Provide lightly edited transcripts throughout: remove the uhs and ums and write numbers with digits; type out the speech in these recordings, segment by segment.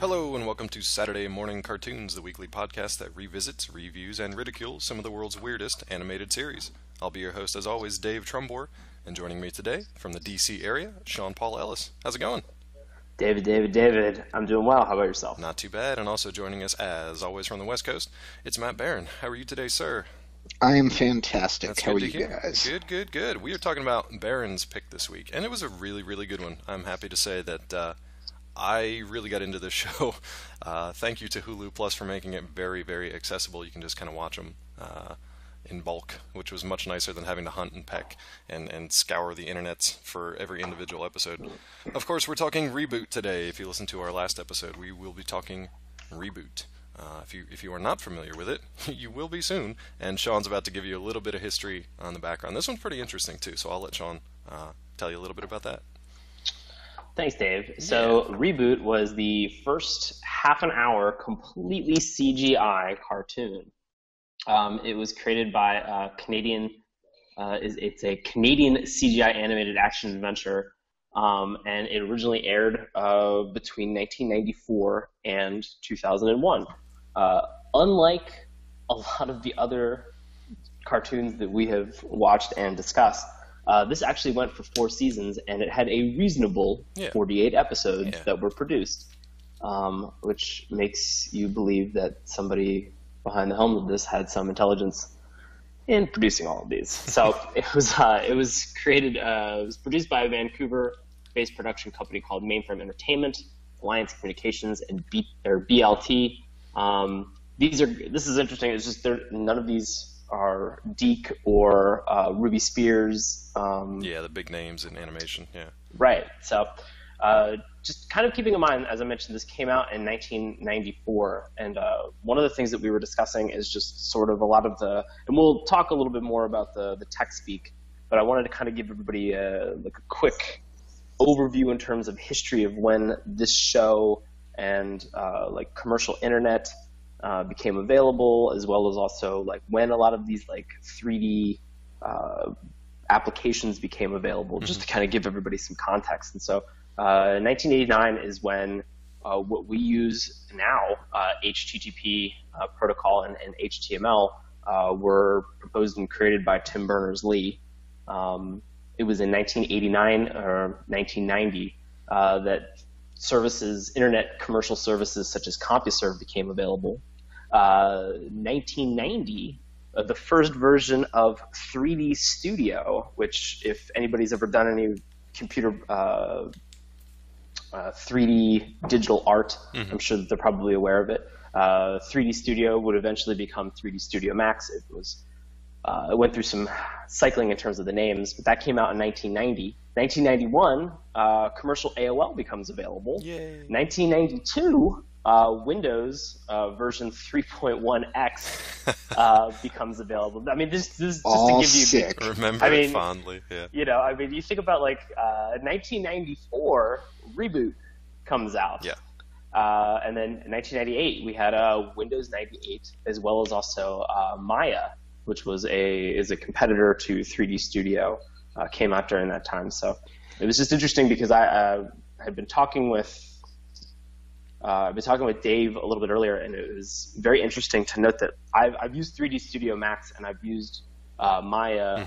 Hello, and welcome to Saturday Morning Cartoons, the weekly podcast that revisits, reviews, and ridicules some of the world's weirdest animated series. I'll be your host, as always, Dave Trumbore, and joining me today from the DC area, Sean Paul Ellis. How's it going? David. I'm doing well. How about yourself? Not too bad, and also joining us, as always, from the West Coast, it's Matt Barron. How are you today, sir? I am fantastic. That's How good are to you hear. guys? Good. We are talking about Barron's pick this week, and it was a really good one. I'm happy to say that I really got into this show. Thank you to Hulu Plus for making it very accessible. You can just kind of watch them in bulk, which was much nicer than having to hunt and peck and scour the internets for every individual episode. Of course, we're talking Reboot today. If you listen to our last episode, we will be talking Reboot. If you are not familiar with it, you will be soon. And Sean's about to give you a little bit of history on the background. This one's pretty interesting too, so I'll let Sean tell you a little bit about that. Thanks, Dave. So Reboot was the first half an hour completely CGI cartoon. It was created by a Canadian, it's a Canadian CGI animated action adventure, and it originally aired between 1994 and 2001. Unlike a lot of the other cartoons that we have watched and discussed, this actually went for 4 seasons, and it had a reasonable 48 episodes that were produced, which makes you believe that somebody behind the helm of this had some intelligence in producing all of these. So it was produced by a Vancouver-based production company called Mainframe Entertainment, Alliance Communications, and BLT. This is interesting. It's just none of these are Deke or Ruby Spears. The big names in animation. Yeah. Right. So just kind of keeping in mind, as I mentioned, this came out in 1994, and one of the things that we were discussing is just sort of a lot of and we'll talk a little bit more about the tech speak, but I wanted to kind of give everybody a quick overview in terms of history of when this show and commercial internet became available, as well as also when a lot of these 3D applications became available, just to kind of give everybody some context. And so 1989 is when what we use now, HTTP protocol and HTML, were proposed and created by Tim Berners-Lee. It was in 1989 or 1990 that internet commercial services such as CompuServe became available. 1990, the first version of 3D Studio, which if anybody's ever done any computer 3D digital art, I'm sure that they're probably aware of it. 3D Studio would eventually become 3D Studio Max. It went through some cycling in terms of the names, but that came out in 1990. 1991, commercial AOL becomes available. Yay. 1992, Windows version 3.1x becomes available. I mean, this just all to give you sick. Remember it fondly. Yeah. You think about 1994, Reboot comes out. Yeah. And then in 1998, we had Windows 98, as well as also Maya, which is a competitor to 3D Studio, came out during that time. So it was just interesting because I had been talking with Dave a little bit earlier, and it was very interesting to note that I've used 3D Studio Max and I've used Maya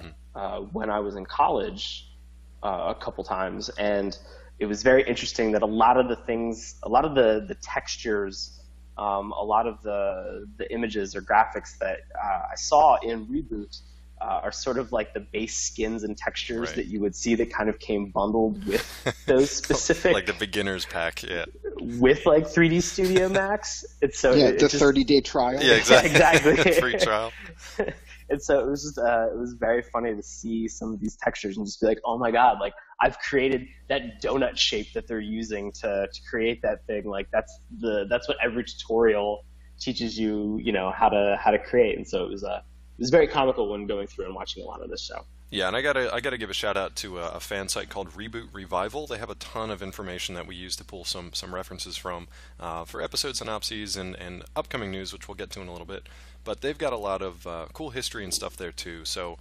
when I was in college a couple times, and it was very interesting that a lot of the textures, a lot of the images or graphics that I saw in Reboot are sort of like the base skins and textures that you would see that kind of came bundled with those specific, like the beginner's pack, with 3D Studio Max. And so the 30-day trial. Yeah, exactly. Free trial. And so it was just it was very funny to see some of these textures and just be like, oh my god, I've created that donut shape that they're using to create that thing. That's what every tutorial teaches you, how to create. And so it was very comical when going through and watching a lot of this show. Yeah, and I gotta give a shout out to a fan site called Reboot Revival. They have a ton of information that we use to pull some references from for episode synopses and upcoming news, which we'll get to in a little bit. But they've got a lot of cool history and stuff there too. So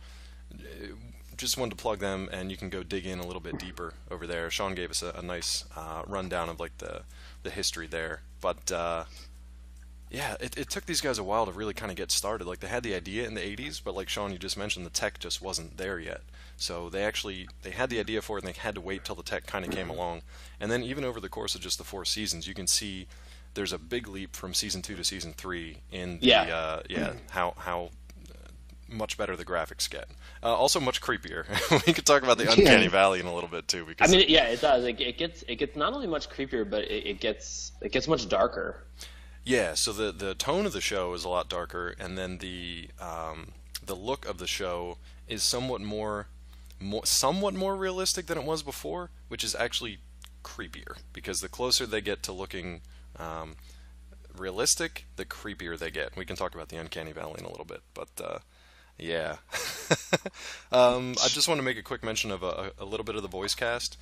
just wanted to plug them, and you can go dig in a little bit deeper over there. Sean gave us a nice rundown of like the history there, but yeah, it took these guys a while to really kind of get started. Like they had the idea in the 80s, but like Sean, you just mentioned, the tech just wasn't there yet. So they had the idea for it, and they had to wait till the tech kind of came along. And then even over the course of just the 4 seasons, you can see there's a big leap from season 2 to season 3 in the how much better the graphics get. Also much creepier. We could talk about the Uncanny Valley in a little bit too, because it does. It gets not only much creepier, but it gets much darker. Yeah, so the tone of the show is a lot darker, and then the look of the show is somewhat more realistic than it was before, which is actually creepier, because the closer they get to looking realistic, the creepier they get. We can talk about the Uncanny Valley in a little bit, but yeah. I just want to make a quick mention of a little bit of the voice cast.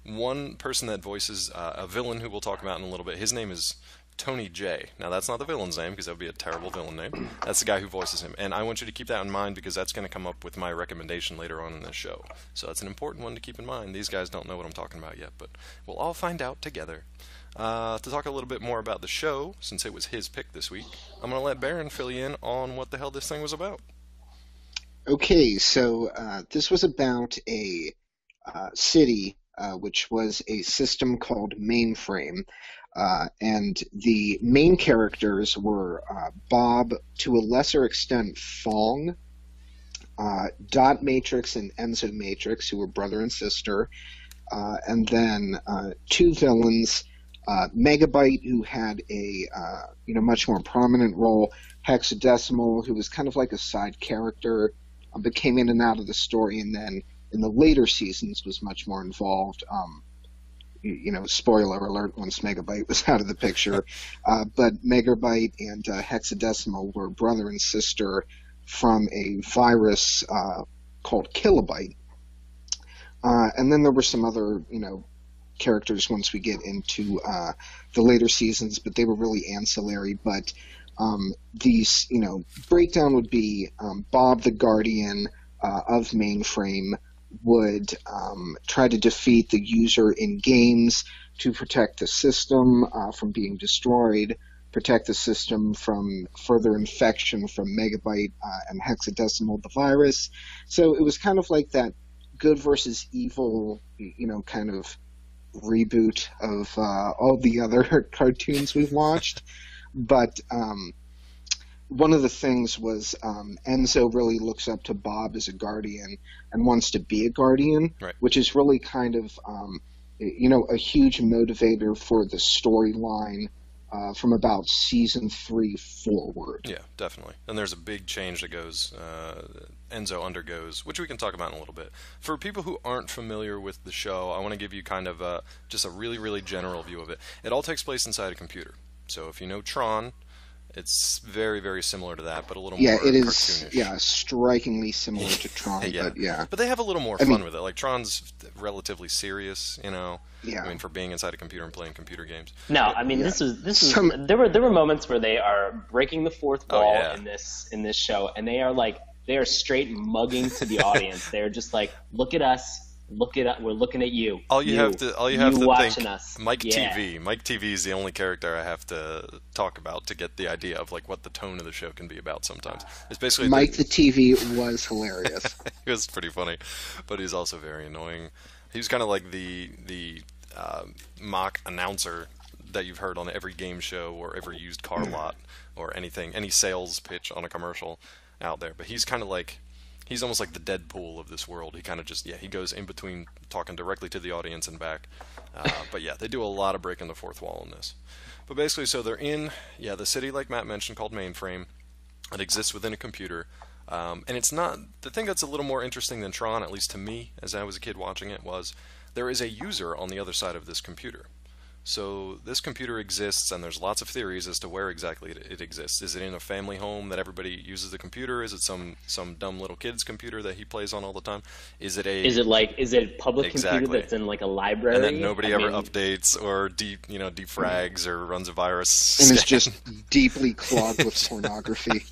One person that voices a villain who we'll talk about in a little bit, his name is Tony J. Now, that's not the villain's name, because that would be a terrible villain name. That's the guy who voices him. And I want you to keep that in mind, because that's going to come up with my recommendation later on in this show. So that's an important one to keep in mind. These guys don't know what I'm talking about yet, but we'll all find out together. To talk a little bit more about the show, since it was his pick this week, I'm going to let Baron fill you in on what the hell this thing was about. Okay, so this was about a city, which was a system called Mainframe. And the main characters were Bob, to a lesser extent Fong, Dot Matrix and Enzo Matrix, who were brother and sister, and then 2 villains, Megabyte, who had a much more prominent role, Hexadecimal, who was kind of like a side character, but came in and out of the story, and then in the later seasons was much more involved. Spoiler alert once Megabyte was out of the picture. But Megabyte and Hexadecimal were brother and sister from a virus called Kilobyte. And then there were some other, characters once we get into the later seasons, but they were really ancillary. But these, breakdown would be Bob the Guardian of Mainframe would try to defeat the user in games to protect the system from being destroyed, protect the system from further infection from Megabyte and Hexadecimal, the virus. So it was kind of like that good versus evil, kind of reboot of all the other cartoons we've watched. But one of the things was Enzo really looks up to Bob as a guardian and wants to be a guardian, right, which is really kind of, a huge motivator for the storyline from about season 3 forward. Yeah, definitely. And there's a big change that Enzo undergoes, which we can talk about in a little bit. For people who aren't familiar with the show, I want to give you kind of just a really, really general view of it. It all takes place inside a computer. So if you know Tron, it's very, very similar to that, but a little more cartoonish. Yeah, it is. Yeah, strikingly similar to Tron. Yeah. But yeah, but they have a little more fun with it. Like Tron's relatively serious, Yeah. I mean, for being inside a computer and playing computer games. No, I mean this was there were moments where they are breaking the fourth wall in this show, and they are straight mugging to the audience. They're just like, look at us. We're looking at you. All you have to watching think, us. Mike TV. Mike TV is the only character I have to talk about to get the idea of like what the tone of the show can be about. Sometimes it's basically Mike the TV was hilarious. He was pretty funny, but he's also very annoying. He was kind of like the mock announcer that you've heard on every game show or every used car lot or any sales pitch on a commercial out there. But he's kind of like. He's almost like the Deadpool of this world. He kind of just, he goes in between talking directly to the audience and back. But yeah, they do a lot of breaking the fourth wall in this. But basically, so they're in, the city, like Matt mentioned, called Mainframe. It exists within a computer. And it's not, the thing that's a little more interesting than Tron, at least to me, as I was a kid watching it, was there is a user on the other side of this computer. So this computer exists, and there's lots of theories as to where exactly it exists. Is it in a family home that everybody uses the computer? Is it some dumb little kid's computer that he plays on all the time? Is it a is it a public Exactly. computer that's in like a library? and then nobody I ever mean, updates or defrags or runs a virus? And it's just deeply clogged with pornography.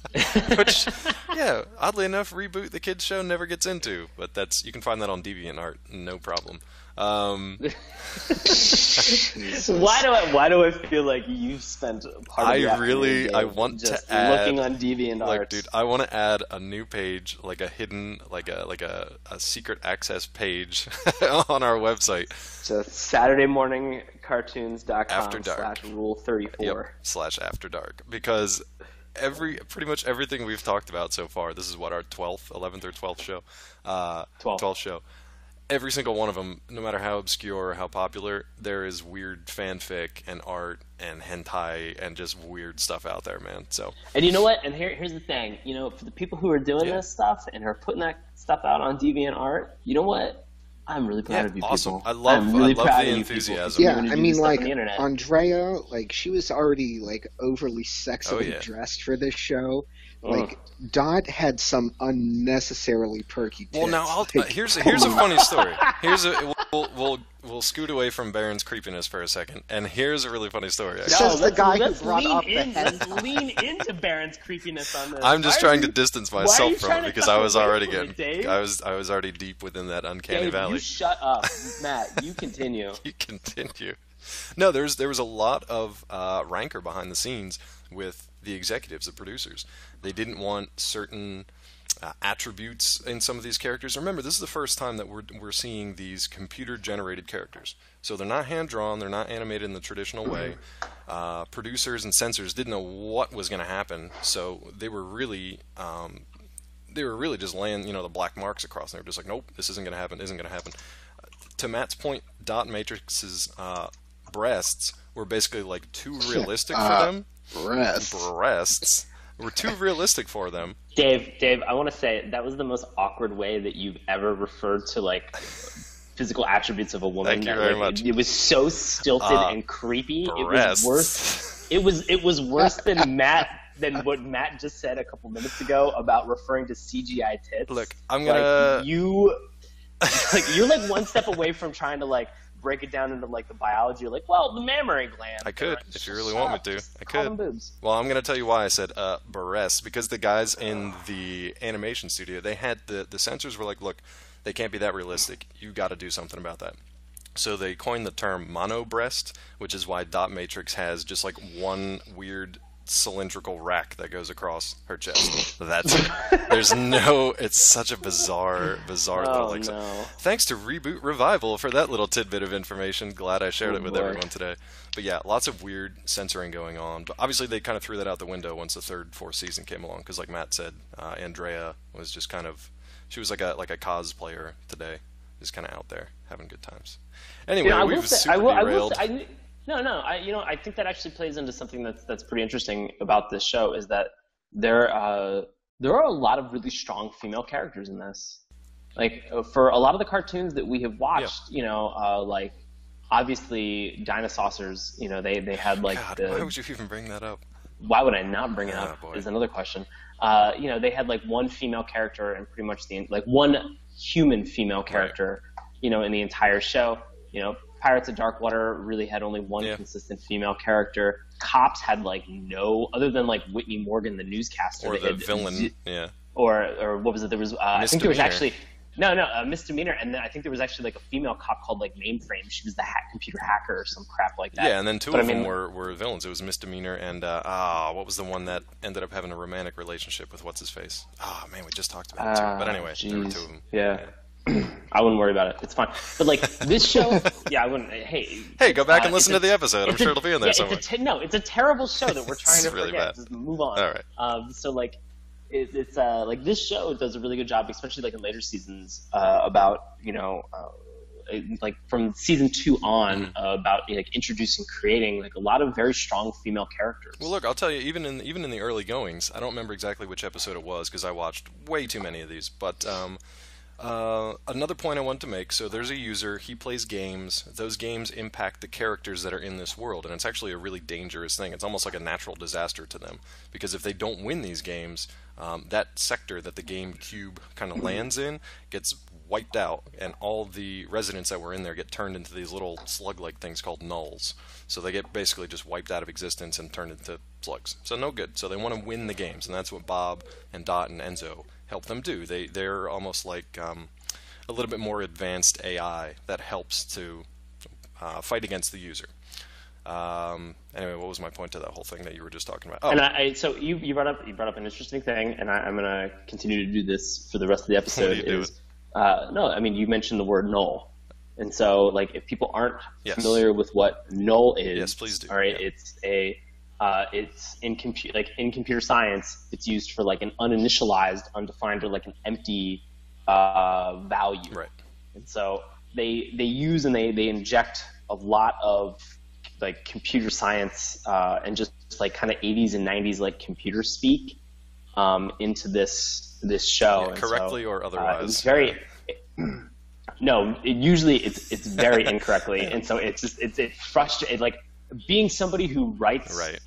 Which, yeah, oddly enough, Reboot the kids show never gets into, but you can find that on DeviantArt, no problem. Why do I feel like you've spent part of the afternoon, I Dave, want just to add, looking on DeviantArt? like, dude, I want to add a new page, like a hidden, like a secret access page on our website. So SaturdayMorningCartoons.com After dark. /rule34. Yep, /After Dark, because pretty much everything we've talked about so far, this is what, our 12th, 11th or 12th show? 12th show. Every single one of them, no matter how obscure or how popular, there is weird fanfic and art and hentai and just weird stuff out there, man. So, And you know what? And here's the thing. You know, for the people who are doing Yeah. this stuff and are putting that stuff out on DeviantArt, you know what? I'm really proud of you awesome. people. I love I'm really the proud of you enthusiasm. people. Yeah, You're gonna I do mean, this stuff like, on the internet. Andrea, like, she was already, like, overly sexily Oh, yeah. dressed for this show. Like, Dot had some unnecessarily perky tits. Well, now Like, here's a funny story. We'll scoot away from Baron's creepiness for a second, and here's a really funny story. Actually. Says the guy who let's brought lean up the in. head. Let's lean into Baron's creepiness on this. I'm just Why are trying you- to distance why are myself you from trying it to because come I was away already from it, getting, Dave? I was already deep within that uncanny Dave, valley. you shut up, Matt. You continue. You continue. No, there was a lot of rancor behind the scenes with the executives, the producers. They didn't want certain attributes in some of these characters. Remember, this is the first time that we're seeing these computer-generated characters. So they're not hand-drawn, they're not animated in the traditional way. Producers and censors didn't know what was going to happen, so they were really just laying, the black marks across. And they were just like, nope, this isn't going to happen, isn't going to happen. To Matt's point, Dot Matrix's breasts were basically like too realistic for them. Breasts were too realistic for them. Dave, I want to say that was the most awkward way that you've ever referred to like physical attributes of a woman. Thank you very much. It was so stilted and creepy. Breasts. It was worse. It was worse than what Matt just said a couple minutes ago about referring to CGI tits. Look, I'm gonna. You're like one step away from trying to like break it down into like the biology. You're like, well, the mammary gland. I could, if you really want me to. I Call them could. boobs. Well, I'm going to tell you why I said breasts, because the guys in the animation studio, they had the censors were like, look, they can't be that realistic. You got to do something about that. So they coined the term mono breast, which is why Dot Matrix has just like one weird cylindrical rack that goes across her chest. That's it. It's such a bizarre little like. No. Thanks to Reboot Revival for that little tidbit of information. Glad I shared it with boy. everyone today. But yeah, lots of weird censoring going on. But obviously they kind of threw that out the window once the third, fourth season came along, because like Matt said, Andrea was just kind of, she was like a cosplayer today, just kind of out there having good times. Anyway, we've super derailed. I think that actually plays into something that's pretty interesting about this show, is that there are a lot of really strong female characters in this. Like for a lot of the cartoons that we have watched, like obviously Dinosaurs, they had like God, why would you even bring that up? Why would I not bring it Oh, up boy. is another question. They had like one female character and pretty much one human female character, in the entire show. Pirates of Darkwater really had only one consistent female character. Cops had like no, other than like Whitney Morgan, the newscaster, Or the villain, yeah. Or what was it? There was I think there was Misdemeanor. actually Misdemeanor, and then I think there was actually like a female cop called like Mainframe. She was the computer hacker or some crap like that. Yeah, and then two of them were villains. It was Misdemeanor and what was the one that ended up having a romantic relationship with what's his face? Oh man, we just talked about it too. But anyway, there were two of them. Yeah. I wouldn't worry about it. It's fine. But like this show, I wouldn't. Hey, go back and listen to the episode. I'm sure it'll be in there somewhere. It's a terrible show that we're trying to really forget. bad. Just move on. All right. So like, it's like this show does a really good job, especially like in later seasons, about like from season 2 on, about like introducing, creating like a lot of very strong female characters. Well, look, I'll tell you, even in the early goings, I don't remember exactly which episode it was because I watched way too many of these, but Another point I want to make, so there's a user, he plays games. Those games impact the characters that are in this world, and it's actually a really dangerous thing. It's almost like a natural disaster to them, because if they don't win these games, that sector that the game cube kind of lands in gets wiped out, and all the residents that were in there get turned into these little slug-like things called nulls. So they get basically just wiped out of existence and turned into slugs. So no good. So they want to win the games, and that's what Bob and Dot and Enzo help them do. They're almost like a little bit more advanced AI that helps to fight against the user. Anyway, what was my point to that whole thing that you were just talking about? Oh, and so you brought up an interesting thing, and I'm going to continue to do this for the rest of the episode. What are you doing? No, I mean, you mentioned the word null, and so like if people aren't Yes. familiar with what null is, Yes, please do. All right, Yeah. it's in computer science, it's used for like an uninitialized, undefined, or like an empty value. Right. And so they use and they inject a lot of like computer science and just like kind of 80s and 90s like computer speak into this show. Yeah, And correctly so, or otherwise. it was very no. Usually it's very incorrectly, and so it frustrates. Like being somebody who writes Right.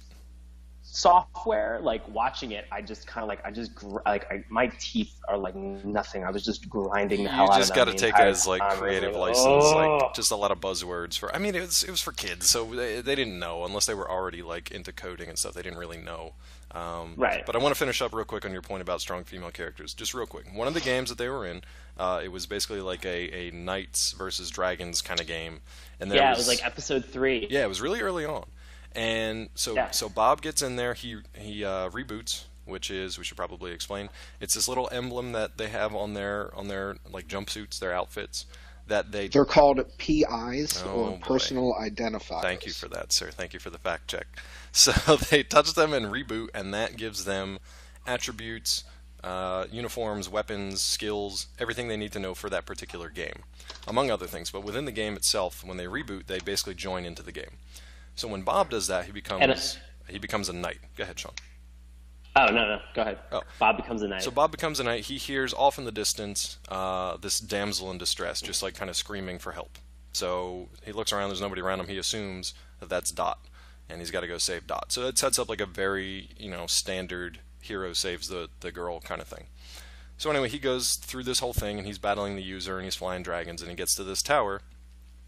software, like watching it, I just kind of my teeth are like nothing. I was just grinding the hell You out just of got them to the take it entire as like time. I was creative like, license, "Oh." like just a lot of buzzwords for. I mean, it was for kids, so they didn't know unless they were already like into coding and stuff. They didn't really know. Right. But I want to finish up real quick on your point about strong female characters. Just real quick, one of the games that they were in, it was basically like a knights versus dragons kind of game, and there Yeah, it was like episode 3. yeah, it was really early on. And Yeah. so Bob gets in there. He reboots, which is, we should probably explain. It's this little emblem that they have on their like jumpsuits, their outfits, that They're called PIs, Oh, or boy. personal identifiers. Thank you for that, sir. Thank you for the fact check. So they touch them and reboot, and that gives them attributes, uniforms, weapons, skills, everything they need to know for that particular game, among other things. But within the game itself, when they reboot, they basically join into the game. So when Bob does that, he becomes a knight. Go ahead, Sean. Oh no, go ahead. Oh. Bob becomes a knight. So Bob becomes a knight. He hears off in the distance this damsel in distress, just like kind of screaming for help. So he looks around. There's nobody around him. He assumes that that's Dot, and he's got to go save Dot. So it sets up like a very standard hero saves the girl kind of thing. So anyway, he goes through this whole thing, and he's battling the user, and he's flying dragons, and he gets to this tower.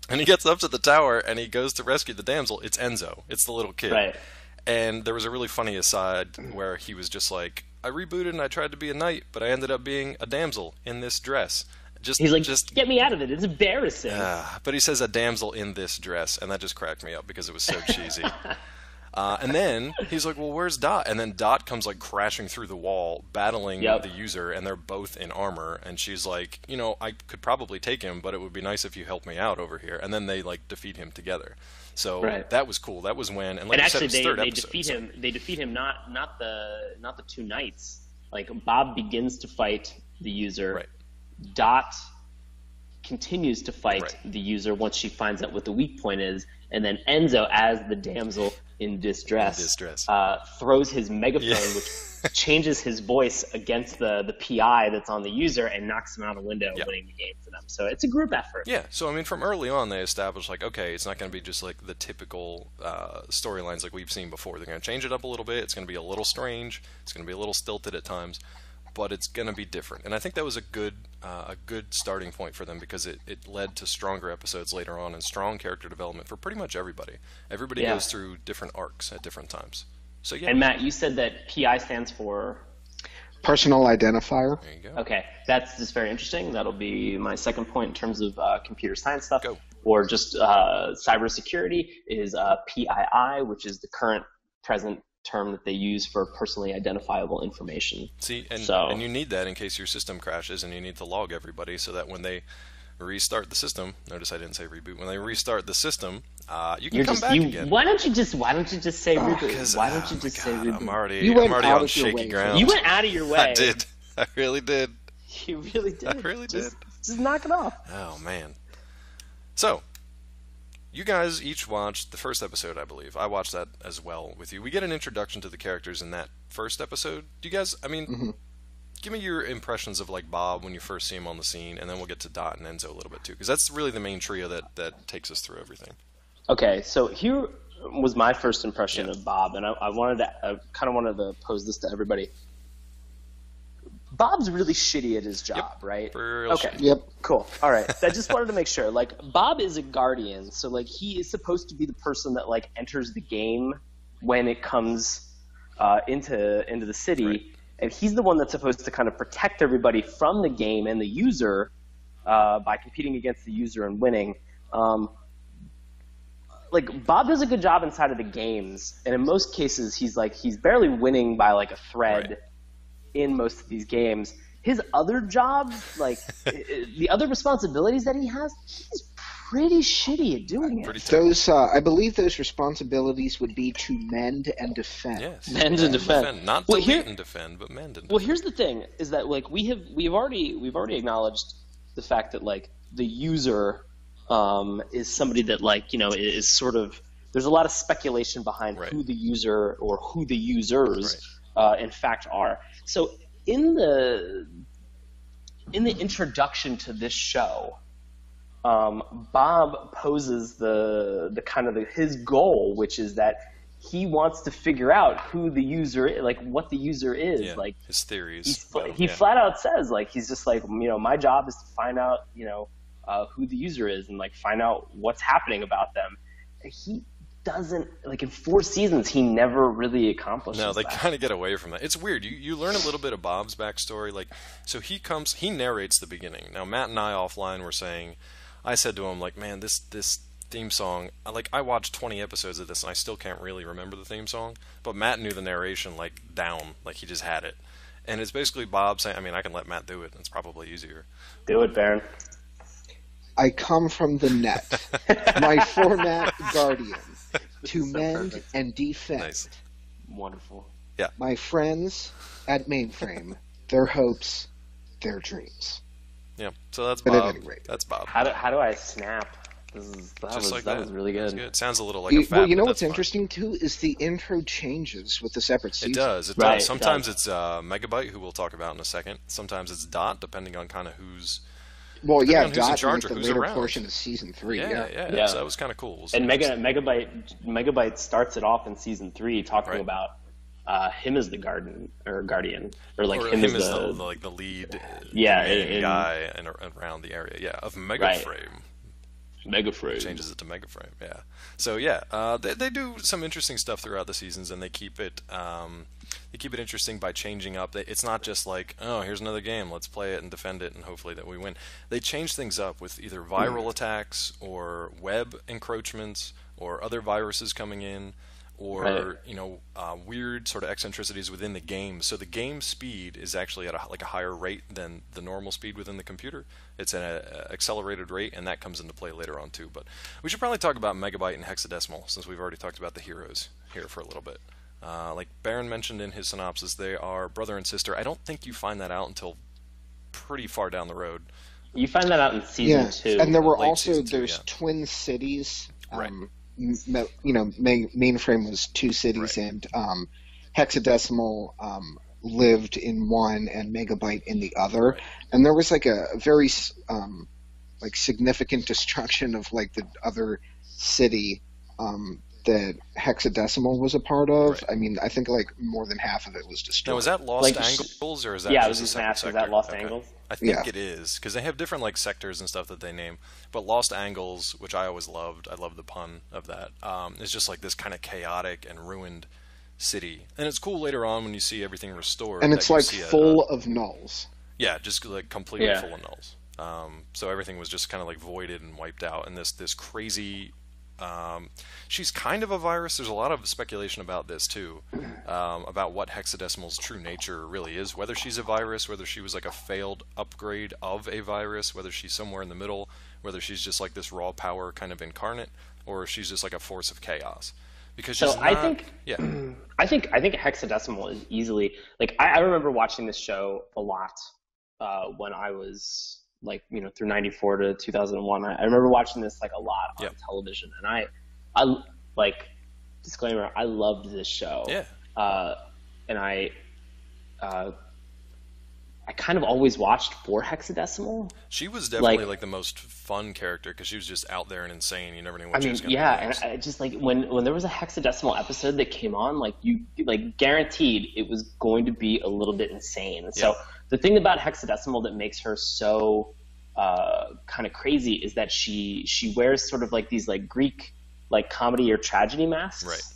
And he gets up to the tower, and he goes to rescue the damsel. It's Enzo. It's the little kid. Right. And there was a really funny aside where he was just like, I rebooted and I tried to be a knight, but I ended up being a damsel in this dress. He's like, get me out of it. It's embarrassing. But he says a damsel in this dress, and that just cracked me up because it was so cheesy. And then he's like, well, where's Dot? And then Dot comes like crashing through the wall, battling the user, and they're both in armor. And she's like, I could probably take him, but it would be nice if you helped me out over here. And then they like defeat him together. So that was cool. That was when, and like you actually, said, it was third they episode. defeat him. They defeat him. Not the two knights. Like Bob begins to fight the user. Right. Dot continues to fight Right. the user once she finds out what the weak point is, and then Enzo, as the damsel in distress, throws his megaphone, which changes his voice against the PI that's on the user and knocks him out a window, winning the game for them. So it's a group effort. Yeah, so I mean, from early on, they established like, okay, it's not going to be just like the typical storylines like we've seen before. They're going to change it up a little bit. It's going to be a little strange. It's going to be a little stilted at times, but it's going to be different. And I think that was a good starting point for them because it led to stronger episodes later on and strong character development for pretty much everybody. Everybody goes through different arcs at different times. So yeah. And Matt, you said that PI stands for personal identifier. There you go. Okay, that's just very interesting. That'll be my second point in terms of computer science stuff. Go. Or just cybersecurity is PII, which is the present term that they use for personally identifiable information. See, and you need that in case your system crashes and you need to log everybody so that when they restart the system, notice I didn't say reboot, when they restart the system, you can come back again. Why don't you just say reboot? Why don't you just say reboot? I'm already on shaky ground. You went out of your way. I did. I really did. You really did. I really did. Just knock it off. Oh, man. So, you guys each watched the first episode, I believe. I watched that as well with you. We get an introduction to the characters in that first episode. Do you guys, give me your impressions of like Bob when you first see him on the scene, and then we'll get to Dot and Enzo a little bit too, because that's really the main trio that takes us through everything. Okay, so here was my first impression of Bob, and I kind of wanted to pose this to everybody. Bob's really shitty at his job, right? Okay. Yep. Cool. All right. I just wanted to make sure. Like, Bob is a guardian, so like he is supposed to be the person that like enters the game when it comes into the city, right. And he's the one that's supposed to kind of protect everybody from the game and the user by competing against the user and winning. Like, Bob does a good job inside of the games, and in most cases he's barely winning by like a thread. Right. In most of these games. His other job, like the other responsibilities that he has, he's pretty shitty at doing it. Those, I believe those responsibilities would be to mend and defend. Yes. Mend and defend. Not delete and defend, but mend and defend. Well, here's the thing, is that like we've already acknowledged the fact that like the user is somebody that like, you know, is sort of, there's a lot of speculation behind who the user or who the users in fact are. So in the introduction to this show, Bob poses the kind of his goal, which is that he wants to figure out who the user is, like what the user is, like his theories. He flat out says, like, he's just like, you know, my job is to find out, you know, who the user is and like find out what's happening about them. He doesn't, like, in 4 seasons he never really accomplishes that. No, they that. kind of get away from that. It's weird. You learn a little bit of Bob's backstory. Like, so he narrates the beginning. Now Matt and I offline were saying, I said to him, like, man, this theme song, like, I watched 20 episodes of this and I still can't really remember the theme song, but Matt knew the narration like down, like he just had it. And it's basically Bob saying, I mean, I can let Matt do it, it's probably easier. Do it, Baron. I come from the net, my format guardian, to mend perfect. and defend. Nice. Wonderful. Yeah. My friends at Mainframe, their hopes, their dreams. Yeah. So that's But at Bob. any rate. That's Bob. How do I snap? That was really good. That's good. Sounds a little like a fat. Well, you know but what's that's fine. interesting too is the intro changes with the separate seasons. It does. It Right, does. Sometimes it it's Megabyte, who we'll talk about in a second. Sometimes it's Dot, depending on kind of who's. Well, depending yeah, on who's in Dot charge like or the who's later around. portion of season 3. Yeah. So that was kind of cool. And Megabyte starts it off in season 3 talking about him as the guardian, or like or him as the lead in guy around the area, of Megaframe. Megaframe. Changes it to Megaframe, yeah. So yeah, they do some interesting stuff throughout the seasons, and they keep it interesting by changing up. It's not just like, oh, here's another game, let's play it and defend it, and hopefully that we win. They change things up with either viral attacks or web encroachments or other viruses coming in, or weird sort of eccentricities within the game. So the game speed is actually at a higher rate than the normal speed within the computer. It's at an accelerated rate, and that comes into play later on too. But we should probably talk about Megabyte and Hexadecimal, since we've already talked about the heroes here for a little bit. Like Baron mentioned in his synopsis, they are brother and sister. I don't think you find that out until pretty far down the road. You find that out in season 2. And there were Late also season 2, there's twin cities. Right. Mainframe was 2 cities, and Hexadecimal lived in one and Megabyte in the other. Right. And there was like a very significant destruction of like the other city that Hexadecimal was a part of. Right. I mean, I think like more than half of it was destroyed. Now, is that Lost Angles, or is that I just was a just separate asking, is sector? that Lost Okay. Angles? I think it is, because they have different like sectors and stuff that they name. But Lost Angles, which I always loved, I love the pun of that, is just like this kind of chaotic and ruined city. And it's cool later on when you see everything restored. And that it's you like see full of nulls. Yeah, just like completely full of nulls. So everything was just kind of like voided and wiped out. And this crazy... she's kind of a virus. There's a lot of speculation about this too, about what Hexadecimal's true nature really is. Whether she's a virus, whether she was like a failed upgrade of a virus, whether she's somewhere in the middle, whether she's just like this raw power kind of incarnate, or if she's just like a force of chaos. Because she's I think Hexadecimal is easily, like, I remember watching this show a lot when I was like, through 94 to 2001. I remember watching this like a lot on television, and I like, disclaimer, I loved this show. Yeah. And I kind of always watched for hexadecimal. She was definitely like the most fun character because she was just out there and insane. You never knew what she was going to do. And I just like when there was a hexadecimal episode that came on, like you like guaranteed it was going to be a little bit insane. So the thing about hexadecimal that makes her so kind of crazy is that she wears sort of like these like Greek like comedy or tragedy masks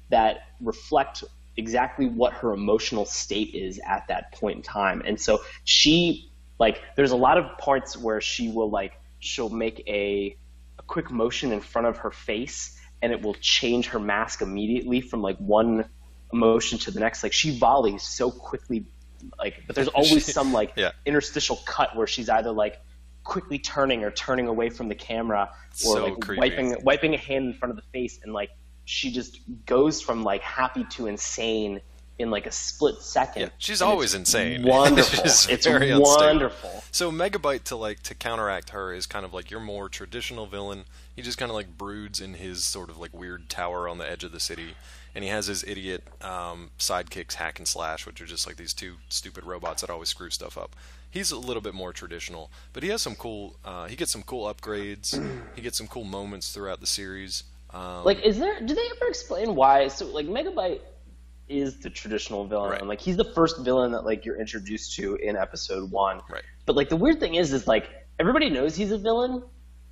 that reflect exactly what her emotional state is at that point in time. And so she like there's a lot of parts where she'll make a quick motion in front of her face and it will change her mask immediately from like one emotion to the next. Like she volleys so quickly, like, but there's always some like interstitial cut where she's either like quickly turning or turning away from the camera or so like creepy. wiping a hand in front of the face, and like she just goes from like happy to insane in like a split second. Yeah, she's always insane. Wonderful. It's very wonderful. So Megabyte to counteract her is kind of like your more traditional villain. He just kind of like broods in his sort of like weird tower on the edge of the city, and he has his idiot sidekicks Hack and Slash, which are just like these two stupid robots that always screw stuff up. He's a little bit more traditional, but he has some cool. He gets some cool upgrades. He gets some cool moments throughout the series. Like, do they ever explain why? So, like, Megabyte is the traditional villain, and like he's the first villain that like you're introduced to in episode 1. Right. But like the weird thing is like everybody knows he's a villain.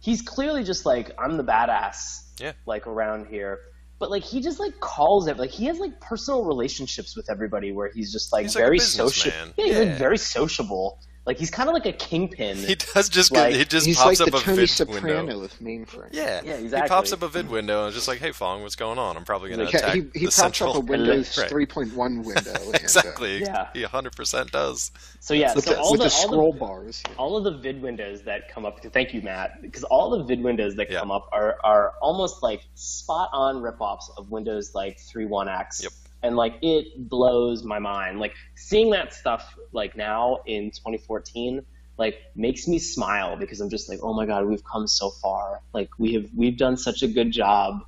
He's clearly just like, I'm the badass. Yeah. Like around here. But like he just like calls it, like he has like personal relationships with everybody where he's just like very sociable. Yeah, he's like very sociable. Like he's kind of like a kingpin. He does just like, he just he's pops like up the a Tony vid Soprano window. with mainframe. Yeah, exactly. He pops up a vid window and is just like, "Hey, Fong, what's going on? I'm probably going to attack he the pops central." up a Windows 3.1 window. Exactly. Yeah. He 100% does. So yeah, with the scroll bars. All of the vid windows that come up. Thank you, Matt, because all the vid windows that come up are almost like spot on ripoffs of Windows like 3.1x. Yep. And like it blows my mind. Like seeing that stuff like now in 2014 like makes me smile because I'm just like, oh my god, we've come so far. Like we've done such a good job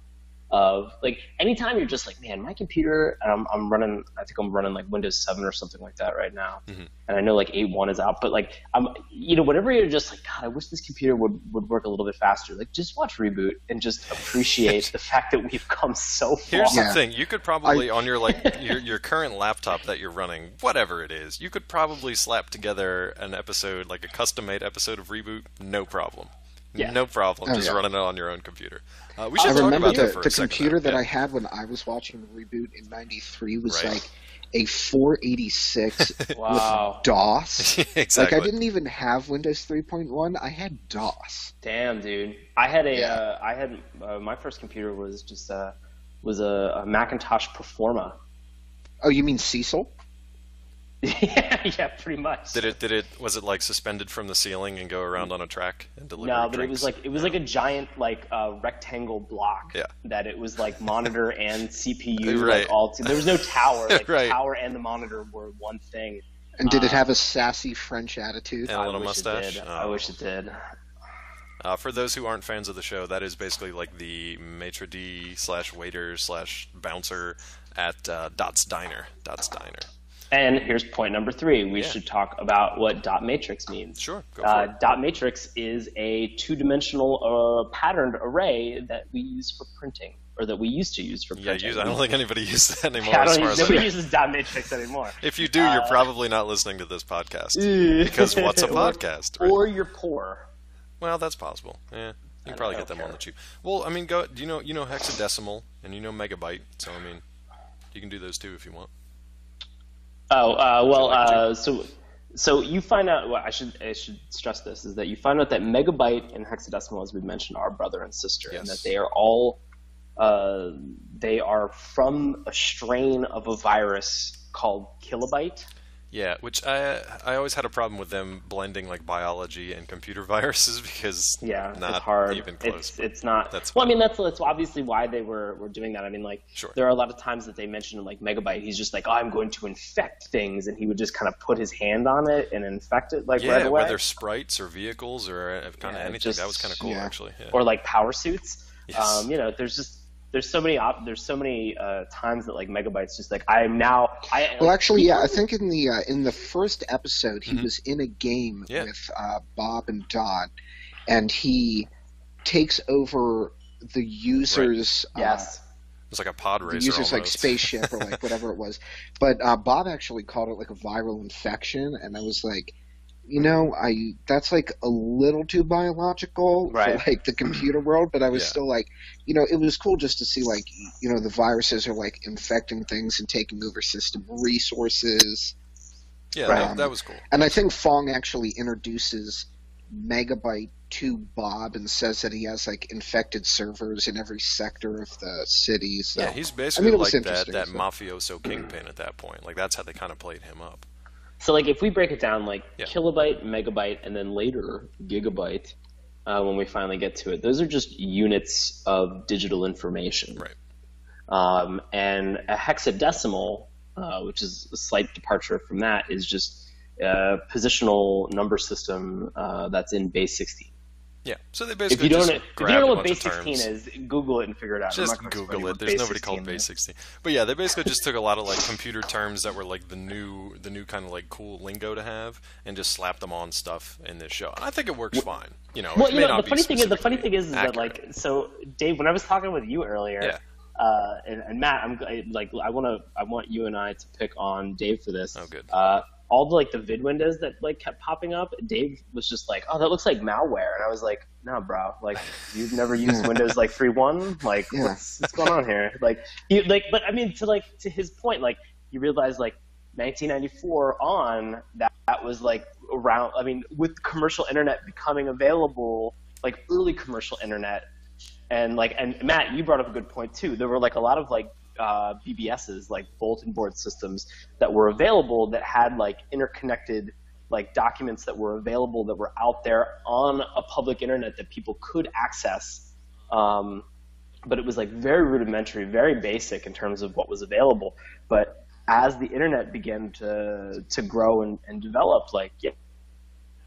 of like anytime you're just like, man, my computer, and I'm running, I think I'm running like Windows 7 or something like that right now. Mm-hmm. And I know like 8.1 is out, but like whenever you're just like, God, I wish this computer would work a little bit faster. Like just watch Reboot and just appreciate the fact that we've come so far. Here's the thing: you could probably on your like your current laptop that you're running, whatever it is, you could probably slap together an episode, like a custom-made episode of Reboot, no problem. Yeah. No problem. Just running it on your own computer. We I should talk remember about that for a second. The computer though. that I had when I was watching Reboot in '93 was Right. like a 486 Wow. with DOS. Exactly. Like I didn't even have Windows 3.1. I had DOS. Damn, dude. I had my first computer was just a Macintosh Performa. Oh, you mean Cecil? yeah, pretty much. Was it like suspended from the ceiling and go around on a track and deliver No, but drinks? it was like a giant like rectangle block. Yeah. That it was like monitor and CPU Right. like all. There was no tower. Like Right. the tower and the monitor were one thing. And did it have a sassy French attitude? And a little I wish mustache? It did. Oh. I wish it did. For those who aren't fans of the show, that is basically like the maitre d / waiter / bouncer at Dot's Diner. Dot's Diner. And here's point number 3. We should talk about what dot matrix means. Sure, go for it. Dot matrix is a 2-dimensional patterned array that we use for printing, or that we used to use for printing. I don't think anybody uses that anymore. Yeah, as far as nobody I know. uses dot matrix anymore. If you do, you're probably not listening to this podcast. Because what's a podcast? Right? Or you're poor. Well, that's possible. Yeah, you can probably get them on the cheap. Well, I mean, do you know hexadecimal and you know megabyte? So I mean, you can do those too if you want. So you find out. Well, I should stress this is that you find out that megabyte and hexadecimal, as we mentioned, are brother and sister, and that they are all they are from a strain of a virus called kilobyte. Yeah, which I always had a problem with them blending like biology and computer viruses because not it's hard. even close. It's not. That's well, I mean, that's obviously why they were doing that. I mean, like, Sure. there are a lot of times that they mention like megabyte. He's just like, oh, I'm going to infect things, and he would just kind of put his hand on it and infect it right away. Whether sprites or vehicles or kind of anything. That was kind of cool, actually. Yeah. Or like power suits. Yes. there's so many times that like Megabyte's just like Well, actually, yeah, I think in the first episode he was in a game with Bob and Dot, and he takes over the user's yes. It's like a pod racer. The user's almost. like spaceship or like whatever it was, but Bob actually called it like a viral infection, and I was like, that's like a little too biological for like the computer world, but I was still like, it was cool just to see like, the viruses are like infecting things and taking over system resources. Yeah, that was cool. And I think Fong actually introduces Megabyte to Bob and says that he has like infected servers in every sector of the city. So, yeah, he's basically like that so. mafioso kingpin at that point. Like that's how they kind of played him up. So like if we break it down, like kilobyte, megabyte, and then later gigabyte, when we finally get to it, those are just units of digital information. Right. And a hexadecimal, which is a slight departure from that, is just a positional number system that's in base 16. Yeah, so they basically if you don't know what base 16 is, Google it and figure it out. Just Google it. There's nobody called base 16. But yeah, they basically just took a lot of like computer terms that were like the new kind of like cool lingo to have, and just slapped them on stuff in this show. I think it works fine. The funny thing is that like, so Dave, when I was talking with you earlier, and Matt, I want you and I to pick on Dave for this. Oh, good. All the like the vid windows that like kept popping up, Dave was just like, "Oh, that looks like malware," and I was like, "No, bro, like you've never used Windows like 3.1, like what's going on here?" But I mean, to his point, like you realize like 1994 on that was like around. I mean, with commercial internet becoming available, like early commercial internet, and Matt, you brought up a good point too. There were like a lot of like BBSs, like bulletin board systems that were available that had like interconnected like documents that were available that were out there on a public internet that people could access. But it was like very rudimentary, very basic in terms of what was available. But as the internet began to grow and develop, like,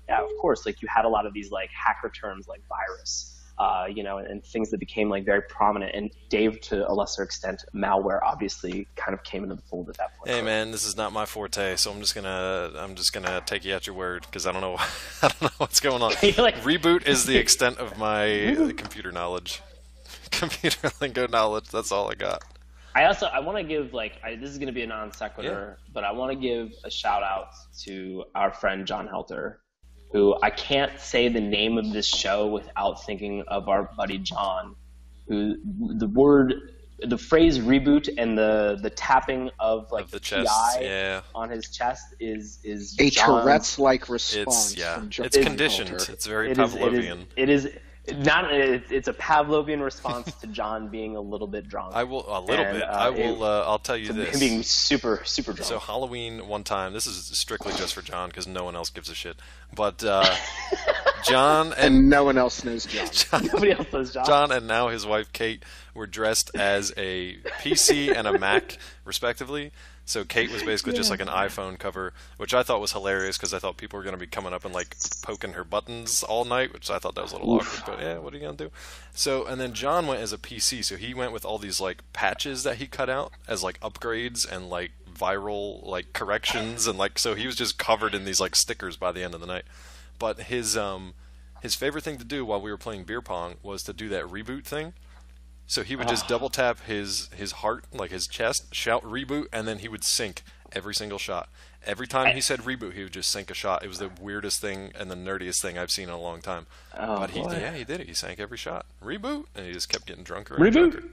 of course, like you had a lot of these like hacker terms like virus. And things that became like very prominent, and Dave, to a lesser extent, malware obviously kind of came into the fold at that point. Hey man, this is not my forte, so I'm just gonna take you at your word because I don't know what's going on. Like, reboot is the extent of my computer knowledge, computer lingo knowledge. That's all I got. I want to give this is going to be a non sequitur, but I want to give a shout out to our friend John Helter, who I can't say the name of this show without thinking of our buddy John, who the phrase reboot and the tapping of like the chest, on his chest is a John's, Tourette's-like response. It's conditioned. It's very Pavlovian. It's a Pavlovian response to John being a little bit drunk. I'll tell you this. Him being super, super drunk. So Halloween one time, this is strictly just for John because no one else gives a shit. But John and no one else knows John. Nobody else knows John. John and now his wife Kate were dressed as a PC and a Mac, respectively. So Kate was basically just like an iPhone cover, which I thought was hilarious because I thought people were going to be coming up and like poking her buttons all night, which I thought that was a little awkward. But yeah, what are you going to do? So, and then John went as a PC, so he went with all these like patches that he cut out as like upgrades and like viral like corrections, and like so he was just covered in these like stickers by the end of the night. But his favorite thing to do while we were playing beer pong was to do that reboot thing. So he would just double tap his heart, like his chest, shout reboot, and then he would sink every single shot. Every time he said reboot, he would just sink a shot. It was the weirdest thing and the nerdiest thing I've seen in a long time. But he did it. He sank every shot. Reboot, and he just kept getting drunker and drunker.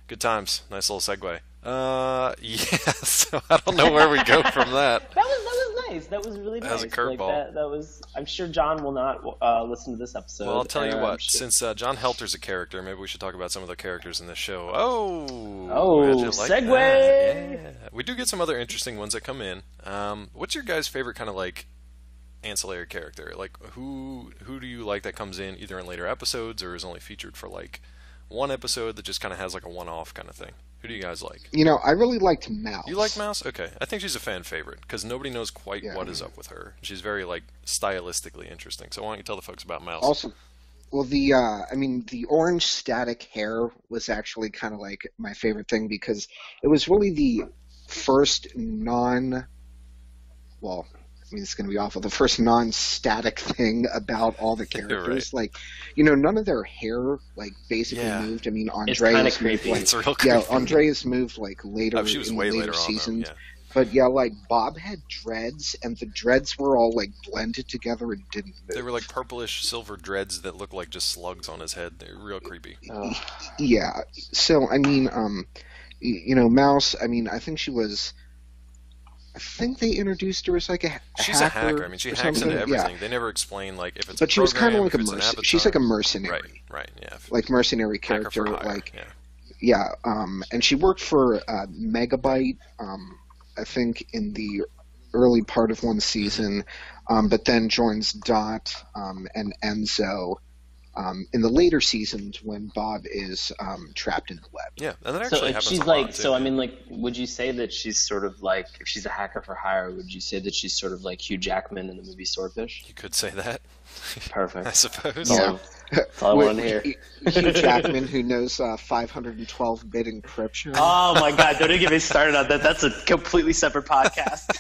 Good times. Nice little segue. So I don't know where we go from that. That was nice. That was really nice. That was a curveball. That was. I'm sure John will not listen to this episode. Well, I'll tell you what. Since John Helter's a character, maybe we should talk about some of the characters in this show. Segue. Yeah, we do get some other interesting ones that come in. What's your guys' favorite kind of like ancillary character? Like who do you like that comes in either in later episodes or is only featured for like one episode that just kind of has like a one-off kind of thing? Who do you guys like? I really liked Mouse. You like Mouse? Okay. I think she's a fan favorite because nobody knows quite what is up with her. She's very like stylistically interesting. So why don't you tell the folks about Mouse? Well, I mean, the orange static hair was actually kind of like my favorite thing because it was really the first well, I mean, it's going to be awful. The first non-static thing about all the characters, Right. like, you know, none of their hair like basically Yeah. moved. I mean, It's kinda Andreas moved creepy. like, It's real yeah, creepy. Andreas moved like later Oh, she was in way the later later on, though. seasons. Yeah. But yeah, like Bob had dreads, and the dreads were all like blended together and didn't move. They were like purplish silver dreads that looked like just slugs on his head. They were real creepy. Ugh. Yeah. So I mean, you know, Mouse. I mean, I think she was. I think they introduced her as like a She's hacker. a hacker. I mean, she or hacks something. into everything. Yeah. They never explain like if it's But a she was kind of program, like if a it's an mercenary. She's like a avatar. mercenary, Right. Yeah. like mercenary Hacker for character. hire. Like Yeah. yeah. And she worked for Megabyte. I think in the early part of one season, but then joins Dot and Enzo in the later seasons when Bob is trapped in the web. Yeah, and that So actually if happens she's a like, lot, too. so I mean, like, would you say that she's sort of like, if she's a hacker for hire, would you say that she's sort of like Hugh Jackman in the movie Swordfish? You could say that, Perfect. I suppose. Yeah. That's all I wanted to hear. Hugh Jackman, who knows 512-bit encryption. Oh my God! Don't even get me started on that. That's a completely separate podcast.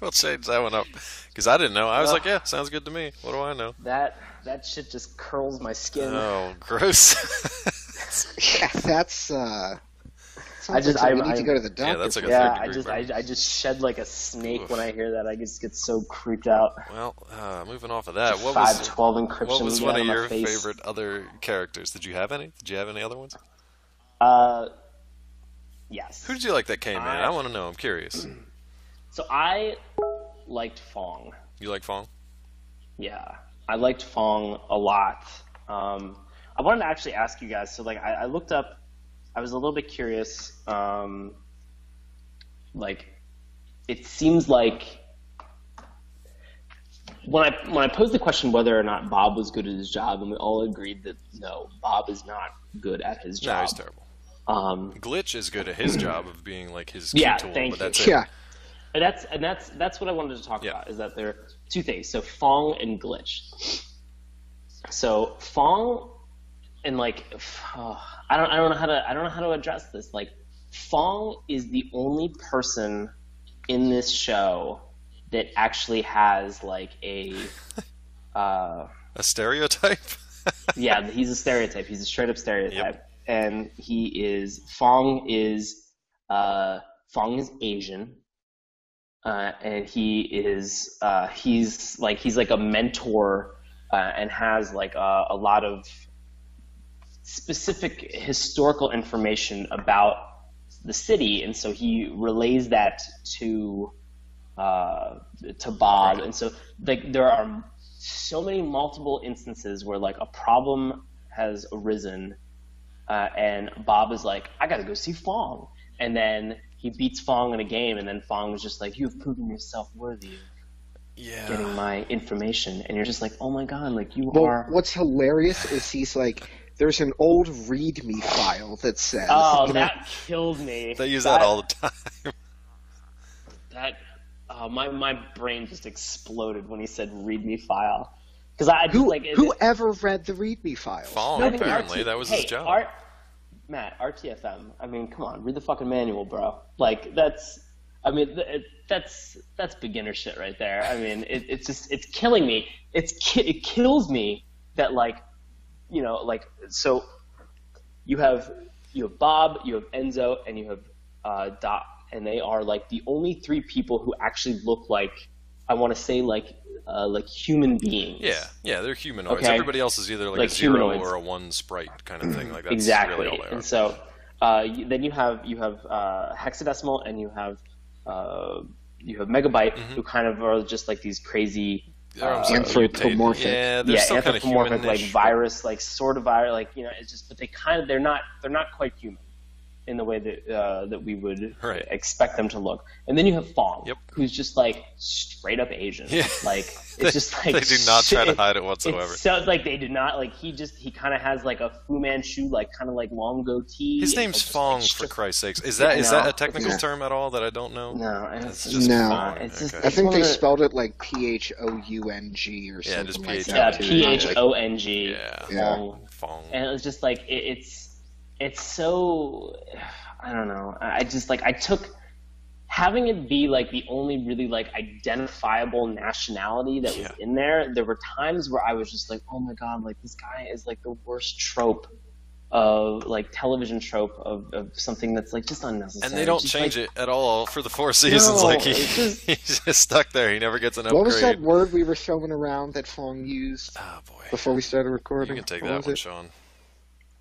We'll change that one up because I didn't know. I was like, yeah, sounds good to me. What do I know? That shit just curls my skin. Oh, gross. Yeah, that's. I just, we need to go to the Yeah, doctor. that's like a Yeah, third degree burn. I just shed like a snake Oof. when I hear that. I just get so creeped out. Well, moving off of that, what 512 encryption. what was we one got of on my your face. favorite other characters? Did you have any? Did you have any other ones? Yes. Who did you like that came in? I want to know. I'm curious. So I liked Fong. You like Fong? Yeah, I liked Fong a lot. I wanted to actually ask you guys. So like, I looked up. I was a little bit curious. Like, it seems like when I posed the question whether or not Bob was good at his job, and we all agreed that no, Bob is not good at his No, job. he's terrible. Glitch is good at his job of being like his key Yeah, tool, thank but you. that's it. Yeah. And that's what I wanted to talk Yeah. about. Is that there are two things. So Fong and Glitch. So Fong and like I don't know how to address this. Like, Fong is the only person in this show that actually has like a A stereotype? yeah, he's a stereotype. He's a straight up stereotype. And Fong is Asian. And he's like a mentor and has like a lot of specific historical information about the city, and so he relays that to Bob, and so like there are so many multiple instances where like a problem has arisen, and Bob is like, I gotta go see Fong, and then he beats Fong in a game, and then Fong is just like, you have proven yourself worthy of getting my information, and you're just like, oh my god, like you are. What's hilarious is he's like, there's an old README file that says. Oh, that killed me. They use that all the time. My brain just exploded when he said "readme file," because I just like Who ever read the README file? Fong, No, I mean, apparently. That was his job. Matt, RTFM. I mean, come on, read the fucking manual, bro. Like that's beginner shit right there. I mean, it's killing me. It kills me that like, you know, like, so you have Bob, you have Enzo, and you have Dot, and they are like the only three people who actually look like, I want to say like human beings. Yeah, they're humanoids. Okay. Everybody else is either like a humanoids. 0 or a 1 sprite kind of thing. Like that's Exactly. really all they are. And so then you have hexadecimal, and you have Megabyte, who kind of are just like these crazy anthropomorphic. Yeah, they're still kind of anthropomorphic, humanish. like virus, like sort of virus, like, you know, it's just, but they're not quite human. in the way that that we would Right. expect them to look. And then you have Fong, Yep. who's just like straight up Asian. Yeah. Like it's just like They do not try to hide it whatsoever. It sounds like they do not like. He kind of has like a Fu Manchu, like kind of like long goatee. His and, name's like, Fong, just, for like, Christ's sakes. Is that a technical Yeah. term at all that I don't know? No, It's it's just No. Fong. It's just- Okay. I think one they of the- spelled it like P-H-O-U-N-G or Yeah, just something like P-H-O-U-N-G. that. Yeah, too. P-H-O-N-G. Yeah. Fong. Fong. And it was just like it's so, I don't know. I just like, I took having it be like the only really like identifiable nationality that was in there. There were times where I was just like, oh my god, like this guy is like the worst trope of like television trope of something that's like just unnecessary. And they don't Just, change like, it at all for the 4 seasons. No, like it's just- he's just stuck there. He never gets an upgrade. What was that word we were throwing around that Fong used Oh boy. before we started You recording? can take What that was one, it? Sean.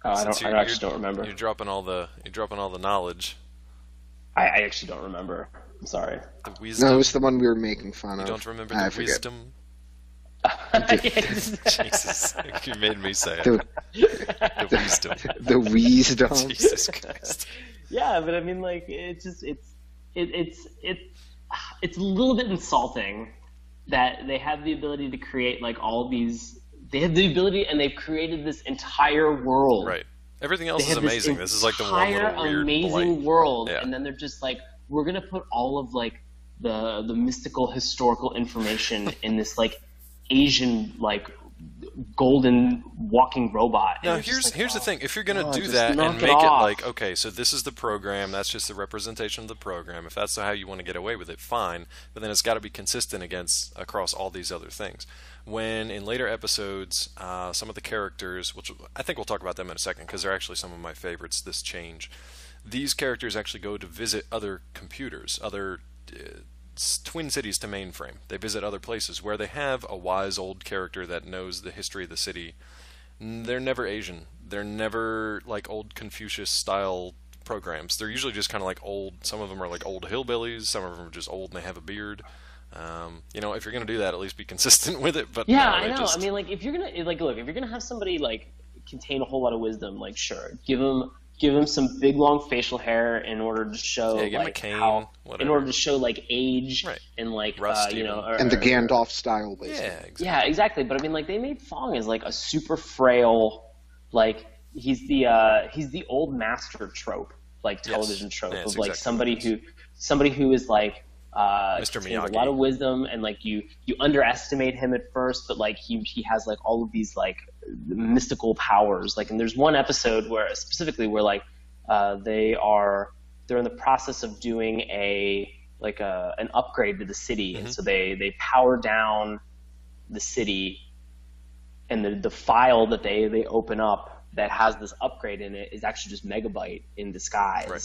Oh, I Since actually don't remember. You're dropping all the knowledge. I actually don't remember. I'm sorry. The wisdom. No, it was the one we were making fun You of. don't remember I the forget. wisdom? Jesus. You made me say it. The, The wisdom. the wisdom. Jesus Christ. Yeah, but I mean, like, it's a little bit insulting that they have the ability to create like all these. They have the ability, and they've created this entire world. Right. Everything else They is have amazing. This is like the one entire little weird amazing blight. world, Yeah. and then they're just like, we're gonna put all of like the mystical historical information in this like Asian like golden walking robot. And Now it's just here's like, the thing. If you're gonna God, do just that knock and it make it off. like, okay, so this is the program, that's just the representation of the program. If that's how you want to get away with it, fine. But then it's got to be consistent across all these other things. When in later episodes, some of the characters, which I think we'll talk about them in a second, because they're actually some of my favorites. This change, these characters actually go to visit other computers, other twin cities to mainframe. They visit other places where they have a wise old character that knows the history of the city. They're never Asian. They're never like old Confucius style programs. They're usually just kind of like old. Some of them are like old hillbillies. Some of them are just old and they have a beard. If you're gonna do that, at least be consistent with it. But Yeah, no, I they know. just- I mean, like, if you're gonna look, if you're gonna have somebody like contain a whole lot of wisdom, like, sure, give them some big long facial hair in order to show Yeah, give 'em a like cane, how, whatever. in order to show like age Right. and like Rust you know, even. And the Gandalf style, basically. yeah, exactly. yeah, exactly. But I mean, like, they made Fong as like a super frail, like he's the old master trope, like television trope Yeah, of that's like exactly what somebody who is like Mr. contains a Miyagi. lot of wisdom, and like you underestimate him at first, but like he has like all of these like mystical powers. Like, and there's one episode where specifically where like they're in the process of doing an upgrade to the city, and so they power down the city, and the file that they open up that has this upgrade in it is actually just Megabyte in disguise. Right.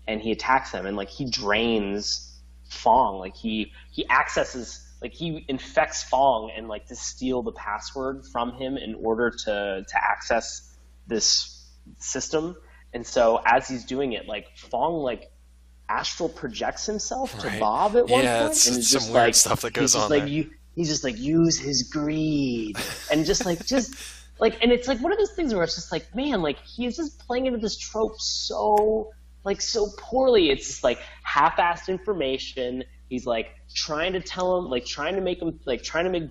And he attacks them, and like he drains Fong, like he accesses, like he infects Fong and like to steal the password from him in order to access this system. And so as he's doing it, like Fong like astral projects himself to Right. Bob at one Yeah, point, it's and is some just weird like, stuff that goes he's just on like, there. he's just like, use his greed, and just like and it's like one of those things where it's just like, man, like he's just playing into this trope so poorly. It's just like half-assed information. He's like trying to tell him, like trying to make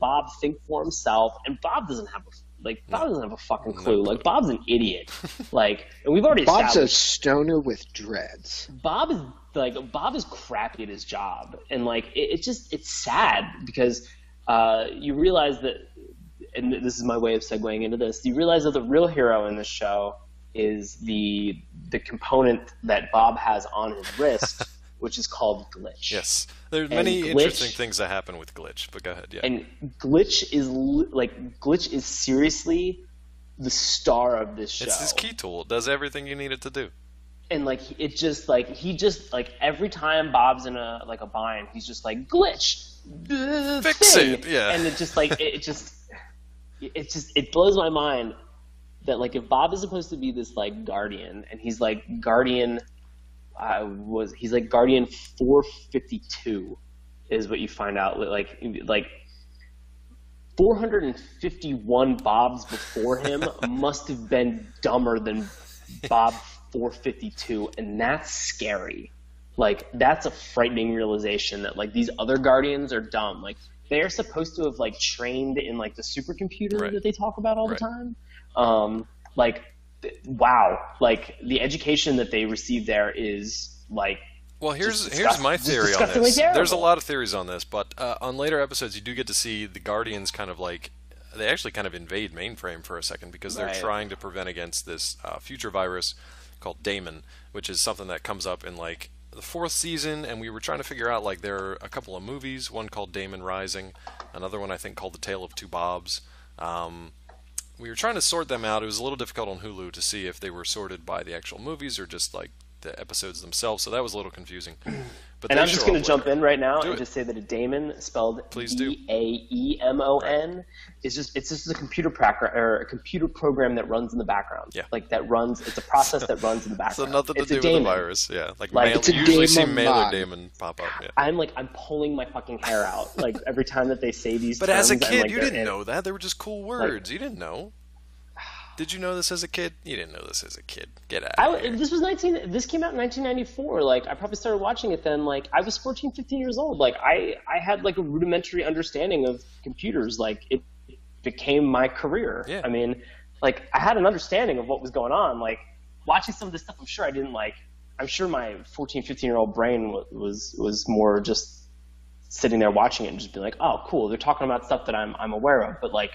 Bob think for himself, and Bob doesn't have a fucking clue. Like, Bob's an idiot. Like, and we've already Bob's a established stoner with dreads. Bob is crappy at his job, and like it's sad because you realize that, and this is my way of segueing into this. You realize that the real hero in this show is the component that Bob has on his wrist, which is called Glitch. Yes, there are And many Glitch- interesting things that happen with Glitch. But go ahead. Yeah. And Glitch is seriously the star of this show. It's his key tool. It does everything you need it to do. And like he just every time Bob's in a bind, he's just like, Glitch, Fix thing. it, yeah. And it blows my mind that like if Bob is supposed to be this like guardian, and he's like guardian, he's like guardian 452 is what you find out, like 451 Bobs before him must have been dumber than Bob 452, and that's scary. Like, that's a frightening realization that, like, these other Guardians are dumb. Like, they're supposed to have, like, trained in, like, the supercomputer that they talk about all the time. Like, wow. Like, the education that they receive there is, like, well, here's my theory on this. Terrible. There's a lot of theories on this, but on later episodes, you do get to see the Guardians kind of like, they actually kind of invade mainframe for a second because they're trying to prevent against this future virus called Damon, which is something that comes up in like the 4th season, and we were trying to figure out, like, there are a couple of movies, one called Damon Rising, another one I think called The Tale of Two Bobs. We were trying to sort them out. It was a little difficult on Hulu to see if they were sorted by the actual movies or just like the episodes themselves, so that was a little confusing. But I'm just going to jump in right now and just say that a daemon, spelled Please do. Daemon, is just a computer program that runs in the background. Yeah. Like that runs. It's a process that runs in the background. So nothing to do with the virus. Yeah. Like it's you usually see daemon mailer mod. daemon pop up. Yeah. I'm pulling my fucking hair out like every time that they say these. But terms, as a kid, like, you didn't know that. They were just cool words. Like, you didn't know. Did you know this as a kid? You didn't know this as a kid. Get out of here. This came out in 1994. Like, I probably started watching it then. Like, I was 14, 15 years old. Like, I had like a rudimentary understanding of computers. Like, it became my career. Yeah. I mean, like, I had an understanding of what was going on. Like, watching some of this stuff, I'm sure I didn't like. I'm sure my 14, 15-year-old brain was more just sitting there watching it and just being like, oh, cool. They're talking about stuff that I'm aware of. But like,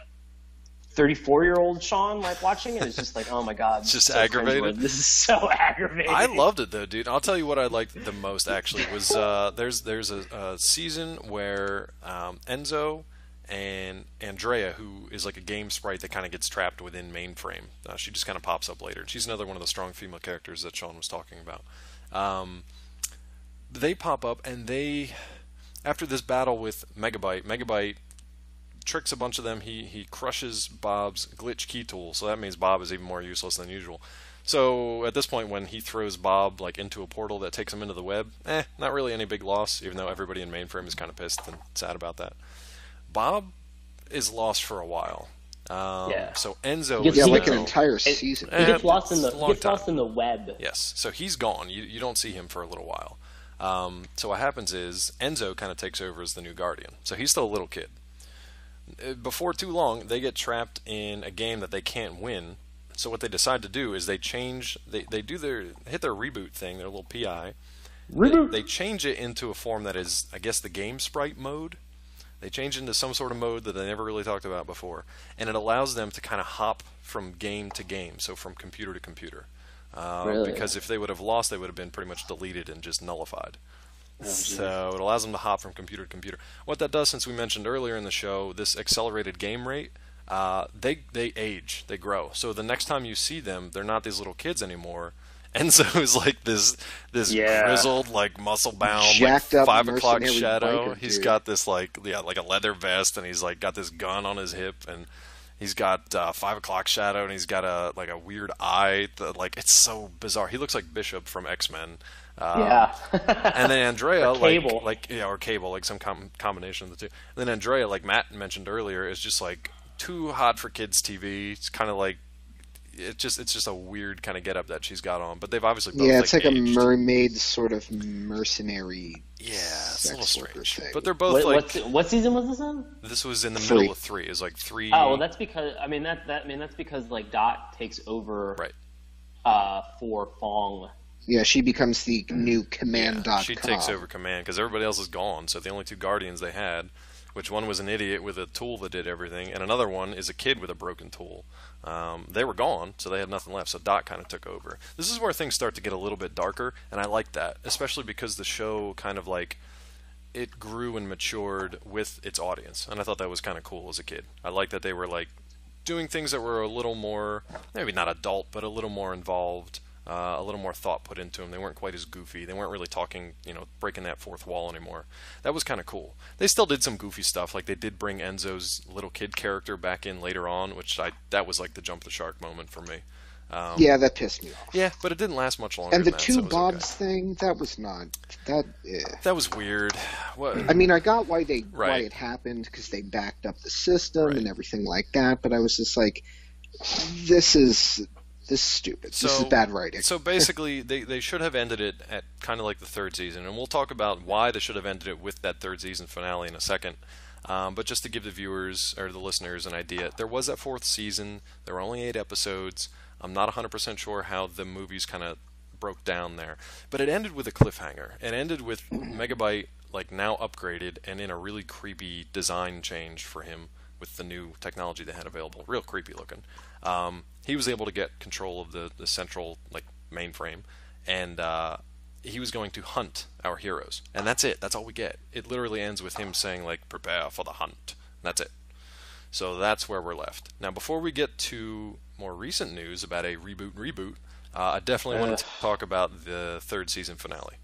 34-year-old Sean, like, watching it, is just like, oh my god, it's just so aggravated. This is so aggravating. I loved it though, dude. I'll tell you what I liked the most actually was there's a season where Enzo and Andrea, who is like a game sprite that kind of gets trapped within mainframe. She just kind of pops up later. She's another one of the strong female characters that Sean was talking about. They pop up and they, after this battle with Megabyte tricks a bunch of them. He crushes Bob's glitch key tool, so that means Bob is even more useless than usual. So at this point, when he throws Bob like into a portal that takes him into the web, not really any big loss, even though everybody in mainframe is kind of pissed and sad about that. Bob is lost for a while. So Enzo is like an entire season. He gets lost in the web. Yes, so he's gone. You don't see him for a little while. So what happens is Enzo kind of takes over as the new Guardian. So he's still a little kid. Before too long, they get trapped in a game that they can't win. So what they decide to do is they hit their reboot thing, their little PI. They change it into a form that is, I guess, the game sprite mode. They change into some sort of mode that they never really talked about before, and it allows them to kind of hop from game to game, so from computer to computer. Really? Because if they would have lost, they would have been pretty much deleted and just nullified. So it allows them to hop from computer to computer. What that does, since we mentioned earlier in the show, this accelerated game rate, they age, they grow. So the next time you see them, they're not these little kids anymore. Enzo is like this grizzled, like muscle bound, jacked like up 5 o'clock mercenary shadow. biker, He's dude. got this like a leather vest, and he's like got this gun on his hip, and he's got 5 o'clock shadow, and he's got a weird eye. It's so bizarre. He looks like Bishop from X-Men. And then Andrea, or Cable. or Cable, like some combination of the two. And then Andrea, like Matt mentioned earlier, is just like too hot for kids' TV. It's kind of like it's just a weird kind of getup that she's got on. But they've obviously both, it's like aged. a mermaid sort of mercenary. It's a little strange. strange. But they're both what season was this in? This was in the 3. middle of 3. It was like 3. Oh, well, that's because that's because like Dot takes over for Fong. Yeah, she becomes the new command.com. She takes over command because everybody else is gone. So the only 2 Guardians they had, which one was an idiot with a tool that did everything, and another one is a kid with a broken tool. They were gone, so they had nothing left. So Dot kind of took over. This is where things start to get a little bit darker, and I like that, especially because the show kind of like it grew and matured with its audience, and I thought that was kind of cool as a kid. I like that they were like doing things that were a little more, maybe not adult, but a little more involved. A little more thought put into them. They weren't quite as goofy. They weren't really talking, breaking that fourth wall anymore. That was kind of cool. They still did some goofy stuff. Like they did bring Enzo's little kid character back in later on, which that was like the jump the shark moment for me. That pissed me off. Yeah, but it didn't last much longer. And the than that, 2 so it was Bobs okay. thing, that was not that. That was weird. What? I mean, I got why it happened because they backed up the system and everything like that. But I was just like, this is This is stupid. So, this is bad writing. So basically, they should have ended it at kind of like the third season, and we'll talk about why they should have ended it with that third season finale in a second. But just to give the viewers or the listeners an idea, there was that fourth season. There were only 8 episodes. I'm not 100% sure how the movies kind of broke down there, but it ended with a cliffhanger. It ended with Megabyte like now upgraded and in a really creepy design change for him with the new technology they had available. Real creepy looking. He was able to get control of the central like mainframe, and he was going to hunt our heroes. And that's it. That's all we get. It literally ends with him saying like, "Prepare for the hunt." And that's it. So that's where we're left. Now, before we get to more recent news about a reboot, I definitely want to talk about the third season finale.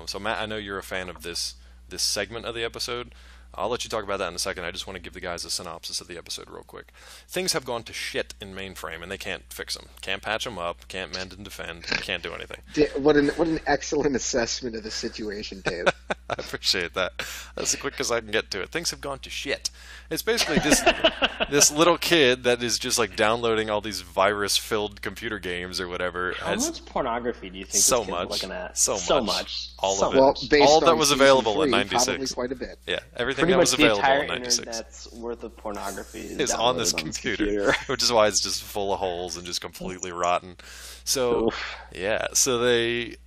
So Matt, I know you're a fan of this segment of the episode. I'll let you talk about that in a second. I just want to give the guys a synopsis of the episode real quick. Things have gone to shit in mainframe, and they can't fix them. Can't patch them up. Can't mend and defend. Can't do anything. What an excellent assessment of the situation, Dave. I appreciate that. That's as quick as I can get to it. Things have gone to shit. It's basically this little kid that is just like downloading all these virus-filled computer games or whatever. How much pornography do you think so this kid's much, looking at? So much. All of it. Well, all that was available in in '96. Probably quite a bit. Yeah, everything Pretty that was much the available entire in '96 internet's worth of pornography is on this computer, which is why it's just full of holes and just completely rotten. So, yeah, so they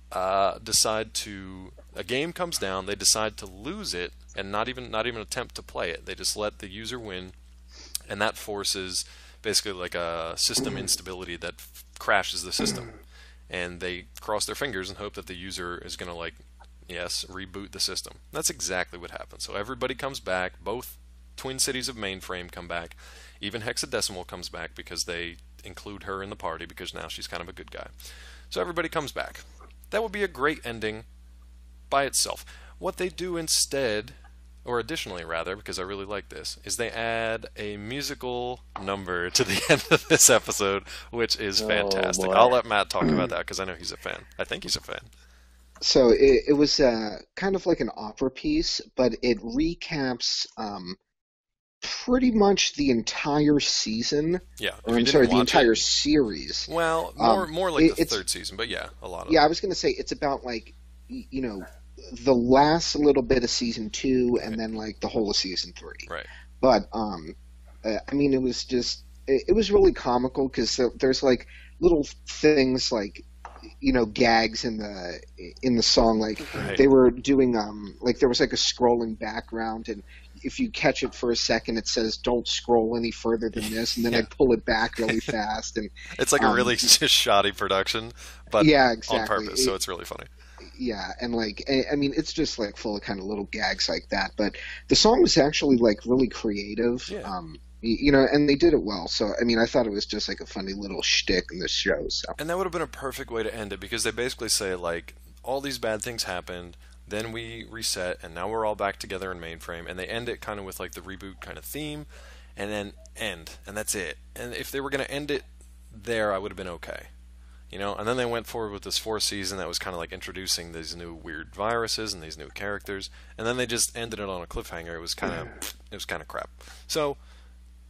decide to. A game comes down, they decide to lose it and not even attempt to play it. They just let the user win, and that forces basically like a system instability that crashes the system. And they cross their fingers and hope that the user is going to like, yes, reboot the system. That's exactly what happens. So everybody comes back, both Twin Cities of Mainframe come back, even Hexadecimal comes back because they include her in the party because now she's kind of a good guy. So everybody comes back. That would be a great ending by itself. What they do instead, or additionally rather, because I really like this, is they add a musical number to the end of this episode, which is fantastic. I'll let Matt talk about that because I know he's a fan. I think he's a fan. So it was kind of like an opera piece, but it recaps pretty much the entire season. Yeah, or I'm sorry, the entire series. Well, more like the third season, but yeah, a lot of it. I was going to say it's about like, you know, the last little bit of season 2 and then like the whole of season 3. Right. But I mean, it was just it was really comical because there's like little things like, you know, gags in the song, like they were doing like there was like a scrolling background, and if you catch it for a second it says don't scroll any further than this, and then I'd pull it back really fast, and it's like a really just shoddy production, but exactly. on purpose, so it's really funny. Yeah, and like I mean it's just like full of kind of little gags like that, but the song was actually like really creative. You know, and they did it well. So, I mean, I thought it was just like a funny little shtick in this show. So. And that would have been a perfect way to end it because they basically say, like, all these bad things happened, then we reset, and now we're all back together in Mainframe. And they end it kind of with, like, the reboot kind of theme, and then end. And that's it. And if they were going to end it there, I would have been okay. You know? And then they went forward with this fourth season that was kind of like introducing these new weird viruses and these new characters. And then they just ended it on a cliffhanger. It was kind of crap. So...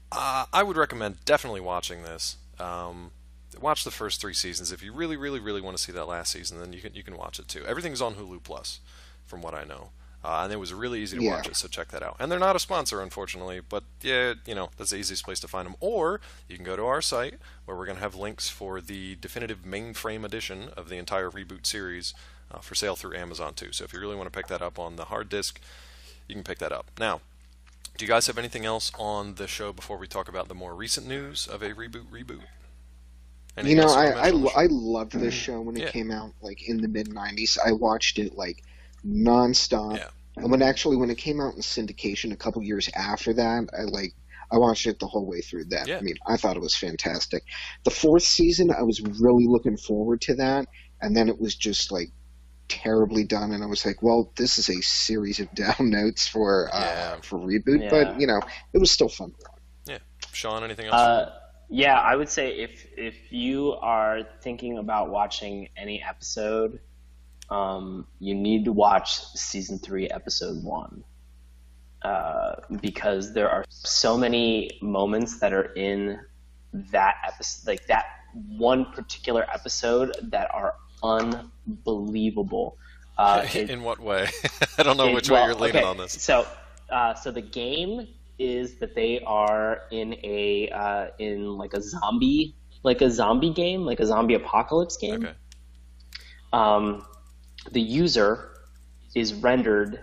I would recommend definitely watching this. Watch the first 3 seasons. If you really, really, really want to see that last season, then you can watch it too. Everything's on Hulu Plus, from what I know, and it was really easy to watch it. So check that out. And they're not a sponsor, unfortunately, but yeah, you know that's the easiest place to find them. Or you can go to our site where we're going to have links for the definitive Mainframe edition of the entire reboot series for sale through Amazon too. So if you really want to pick that up on the hard disk, you can pick that up now. Do you guys have anything else on the show before we talk about the more recent news of a reboot? Anything you know, I loved this show when it came out, like in the mid '90s. I watched it like nonstop. Yeah. And when it came out in syndication a couple years after that, I watched it the whole way through that. Yeah. I mean, I thought it was fantastic. The 4th season, I was really looking forward to that, and then it was just like terribly done, and I was like, well, this is a series of down notes for reboot, but you know, it was still fun. Yeah. Sean, anything else? Yeah, I would say if you are thinking about watching any episode, you need to watch season 3, episode 1, because there are so many moments that are in that episode, like that one particular episode that are unbelievable. In what way? I don't know which way you're leaning on this. So the game is that they are in like a zombie game, like a zombie apocalypse game. Okay. The user is rendered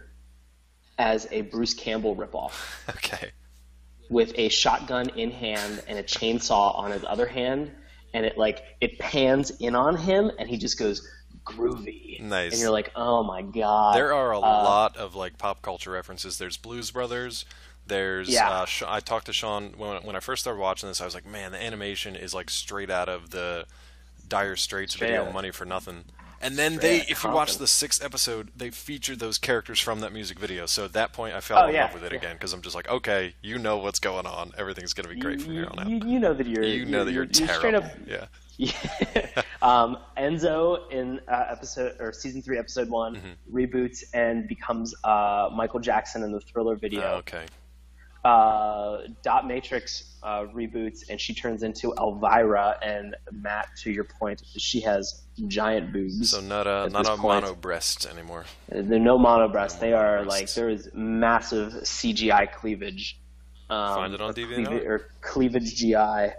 as a Bruce Campbell ripoff. Okay. With a shotgun in hand and a chainsaw on his other hand, and it pans in on him, and he just goes groovy. Nice. And you're like, oh my god. There are a lot of like pop culture references. There's Blues Brothers. There's I talked to Sean when I first started watching this. I was like, man, the animation is like straight out of the Dire Straits video, Money for Nothing. And then if you watch the 6th episode, they featured those characters from that music video. So at that point, I fell in love with it again, because I'm just like, okay, you know what's going on. Everything's going to be great from here on out. You know that you're terrible. Straight up, yeah. Enzo in season 3, episode 1, reboots and becomes Michael Jackson in the Thriller video. Oh, okay. Dot Matrix reboots, and she turns into Elvira. And Matt, to your point, she has giant boobs. So not a mono breast anymore. They're no mono breasts. They are breasts. There is massive CGI cleavage. Find it on DeviantArt? Or cleavage GI. Oh,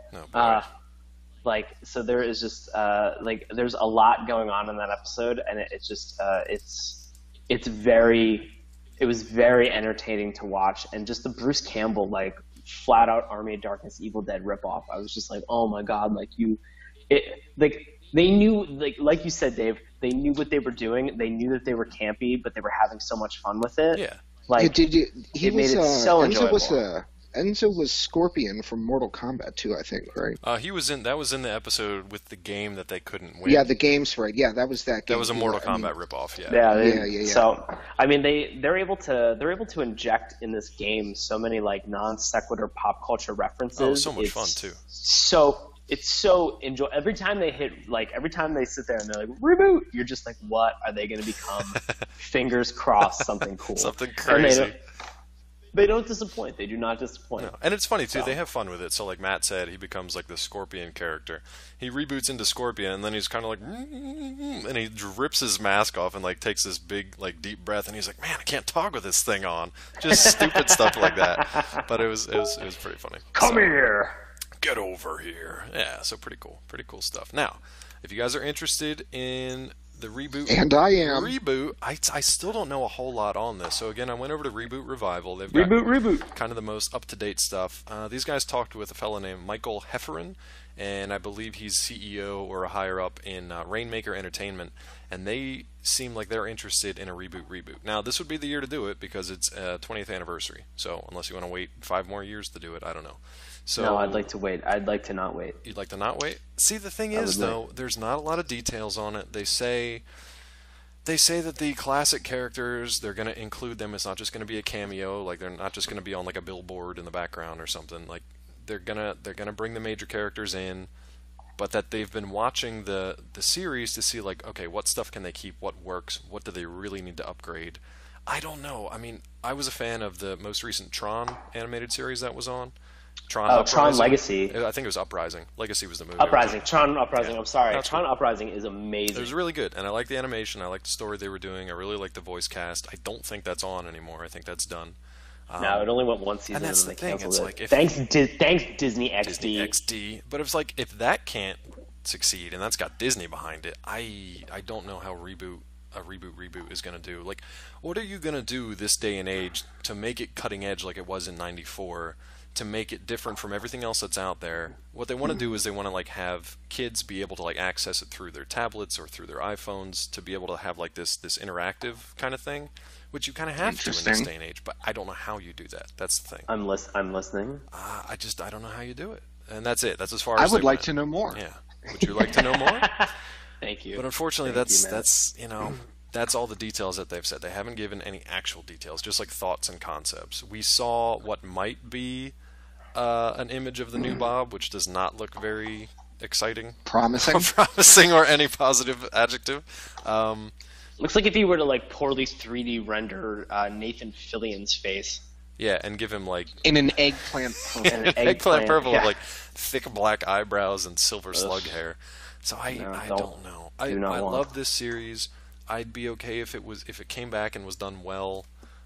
boy. So there is just there's a lot going on in that episode, and it's just it was very entertaining to watch, and just the Bruce Campbell flat out Army of Darkness Evil Dead ripoff. I was just like, oh my god, they knew, like you said, Dave, they knew what they were doing. They knew that they were campy, but they were having so much fun with it. Yeah. It made it so enjoyable. Enzo was Scorpion from Mortal Kombat 2, I think, right? That was in the episode with the game that they couldn't win. Yeah, the game's right. Yeah, that was that game. That was a Mortal Kombat ripoff. Yeah. So, I mean, they're able to inject in this game so many non sequitur pop culture references. Oh, so much fun too. So it's so enjoy. Every time they sit there and they're like reboot, you're just like, what are they going to become? Fingers crossed, something cool, something crazy. They don't disappoint. They do not disappoint. No. And it's funny, too. They have fun with it. So, like Matt said, he becomes, the Scorpion character. He reboots into Scorpion, and then he's kind of like... And he rips his mask off and, takes this big, deep breath, and he's like, man, I can't talk with this thing on. Just stupid stuff like that. But it was pretty funny. Come here! Get over here. Yeah, so pretty cool. Pretty cool stuff. Now, if you guys are interested in... the reboot, and I am reboot. I still don't know a whole lot on this. So again, I went over to Reboot Revival. They've got reboot, kind of the most up to date stuff. These guys talked with a fellow named Michael Hefferon, and I believe he's CEO or a higher up in Rainmaker Entertainment. And they seem like they're interested in a reboot. Now, this would be the year to do it because it's 20th anniversary. So unless you want to wait 5 more years to do it, I don't know. So, no, I'd like to wait. I'd like to not wait. You'd like to not wait? See, the thing is, though, there's not a lot of details on it. They say that the classic characters, they're going to include them. It's not just going to be a cameo. They're not just going to be on a billboard in the background or something. They're gonna bring the major characters in, but that they've been watching the series to see okay, what stuff can they keep? What works? What do they really need to upgrade? I don't know. I mean, I was a fan of the most recent Tron animated series that was on. Tron Legacy. I think it was Uprising. Legacy was the movie. Tron Uprising. Yeah. I'm sorry. That's Tron cool. Uprising is amazing. It was really good, and I liked the animation. I liked the story they were doing. I really liked the voice cast. I don't think that's on anymore. I think that's done. No, it only went one season. And that's the thing. It's thanks Disney XD. Disney XD. But it's if that can't succeed, and that's got Disney behind it, I don't know how a reboot is going to do. What are you going to do this day and age to make it cutting edge like it was in '94? To make it different from everything else that's out there. What they want to do is they want to have kids be able to access it through their tablets or through their iPhones to be able to have this interactive kind of thing, which you kind of have to in this day and age. But I don't know how you do that. That's the thing. I'm listening. I don't know how you do it, and that's it. That's as far as I would like to know more. Yeah, would you like to know more? Thank you. But unfortunately, that's all the details that they've said. They haven't given any actual details, just thoughts and concepts. We saw what might be an image of the new Bob, which does not look very exciting, promising, or any positive adjective. Looks like if you were to poorly 3D render Nathan Fillion's face. Yeah, and give him like in an eggplant purple. And an eggplant purple yeah. with like thick black eyebrows and silver slug hair. So I don't know. I love this series. I'd be okay if it came back and was done well.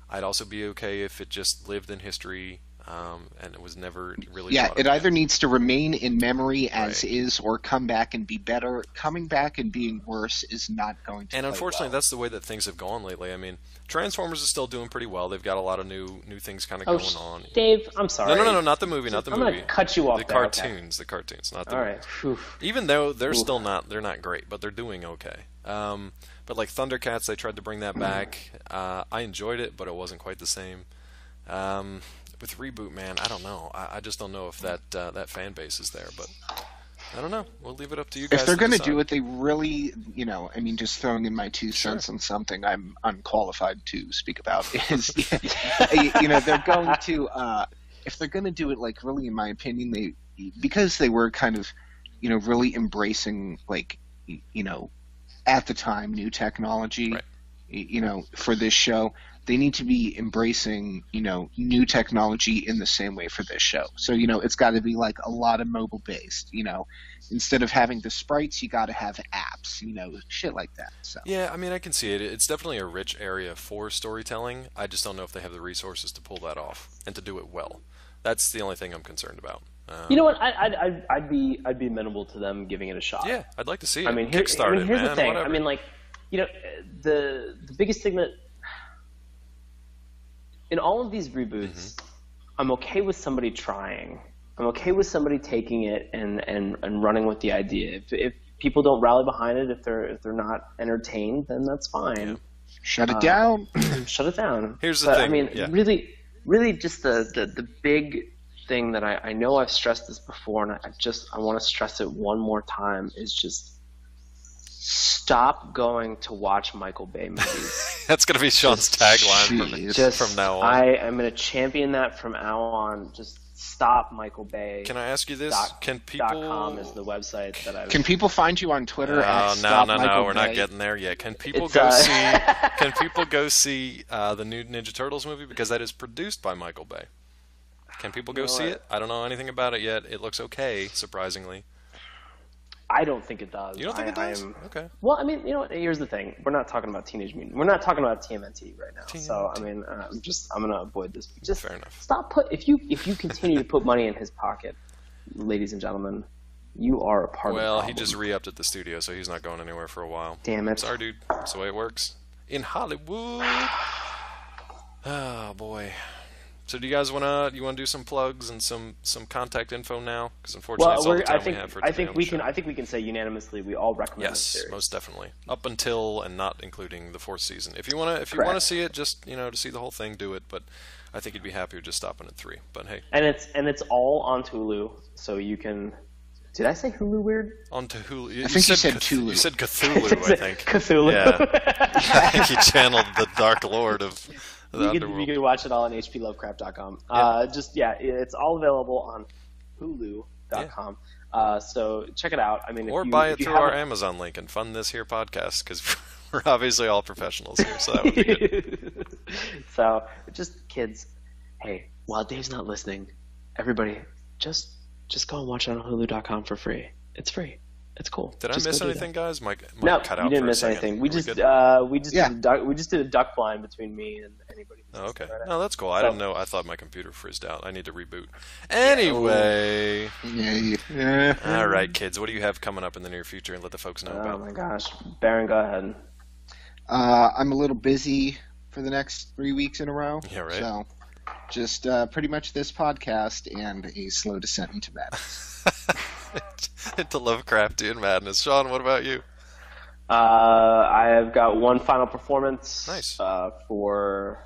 I'd also be okay if it just lived in history and it was never really. Yeah, brought it up either again. needs to remain in memory as Right. is, or come back and be better. Coming back and being worse is not going to. And play unfortunately, well. that's the way that things have gone lately. I mean, Transformers is still doing pretty well. They've got a lot of new things kind of going on. Dave, I'm sorry. No, not the movie, not the I'm movie. gonna cut you off The there, okay. cartoons, not the All movie. right. Whew. Even though they're they're not great, but they're doing okay. But like Thundercats, they tried to bring that back. I enjoyed it, but it wasn't quite the same. With Reboot, man, I don't know. I just don't know if that fan base is there, but I don't know. We'll leave it up to you guys. If they're going to do it, they really, I mean, just throwing in my 2 cents on something I'm unqualified to speak about is, they're going to, if they're going to do it, like, really, in my opinion, because they were kind of, really embracing, like, at the time, new technology, Right. For this show, they need to be embracing, new technology in the same way for this show. So, it's got to be like a lot of mobile based, instead of having the sprites, you got to have apps, shit like that. So Yeah, I mean, I can see it. It's definitely a rich area for storytelling. I just don't know if they have the resources to pull that off and to do it well. That's the only thing I'm concerned about. You know what? I'd be amenable to them giving it a shot. Yeah, I'd like to see it. I mean, Kickstart it, here's man. the thing. Whatever. I mean, like, the biggest thing that in all of these reboots, I'm okay with somebody trying. I'm okay with somebody taking it and running with the idea. If people don't rally behind it, if they're not entertained, then that's fine. Yeah. shut it down. Shut it down. Here's the But, thing. I mean, yeah. really, just the big thing that I know I've stressed this before, and I want to stress it one more time, is just stop going to watch Michael Bay movies. That's going to be Sean's tagline Jeez. from now on. I am going to champion that from now on. Just stop Michael Bay. Can I ask you this? Can .com is people... the website that I Can people find you on Twitter? No, @StopMichaelBay? we're not getting there yet. Can people Can people go see the new Ninja Turtles movie, because that is produced by Michael Bay? Can people go see it? I don't know anything about it yet. It looks okay, surprisingly. I don't think it does. You don't think it does? Okay. Well, I mean, here's the thing. We're not talking about Teenage Mutant. We're not talking about TMNT right now. So, I mean, I'm going to avoid this. Just Fair enough. Stop if you continue to put money in his pocket, ladies and gentlemen, you are a part of the Well, problem. he just re-upped at the studio, so he's not going anywhere for a while. Damn it. Sorry, dude. That's the way it works. In Hollywood. Oh, boy. So do you guys want to do some plugs and some contact info now? Because unfortunately, that's all the time we have for today on the show. I think we can say unanimously we all recommend this Yes, series. most definitely. Up until and not including the 4th season. If you want to see it, just to see the whole thing, do it. But I think you'd be happy with just stopping at 3. But hey, And it's all on Hulu, so you can. Did I say Hulu weird? on to Hulu. I think you said Cthulhu. You said Cthulhu, I think. Cthulhu. Yeah. I think you channeled the Dark Lord of the You underworld. can watch it all on hplovecraft.com. It's all available on hulu.com. So check it out. I mean, Or buy it through our Amazon link and fund this here podcast, because we're obviously all professionals here, so that would be good. So just kids, hey, while Dave's not listening, everybody just go and watch it on hulu.com for free. It's free. It's cool. Did Just I miss go do anything, that. guys? Mike No, cut out you didn't for a miss second. anything. Are We just Yeah. we just did a duck line between me and anybody. Oh, okay. Right No, that's cool. I So- didn't know. I thought my computer frizzed out. I need to reboot. Anyway. Yeah. All right, kids. What do you have coming up in the near future, and let the folks know Oh about? my gosh, Baron, go ahead. I'm a little busy for the next 3 weeks in a row. Yeah, right. So just pretty much this podcast and a slow descent into madness. Into Lovecraftian madness. Sean, what about you? I have got one final performance. Nice. For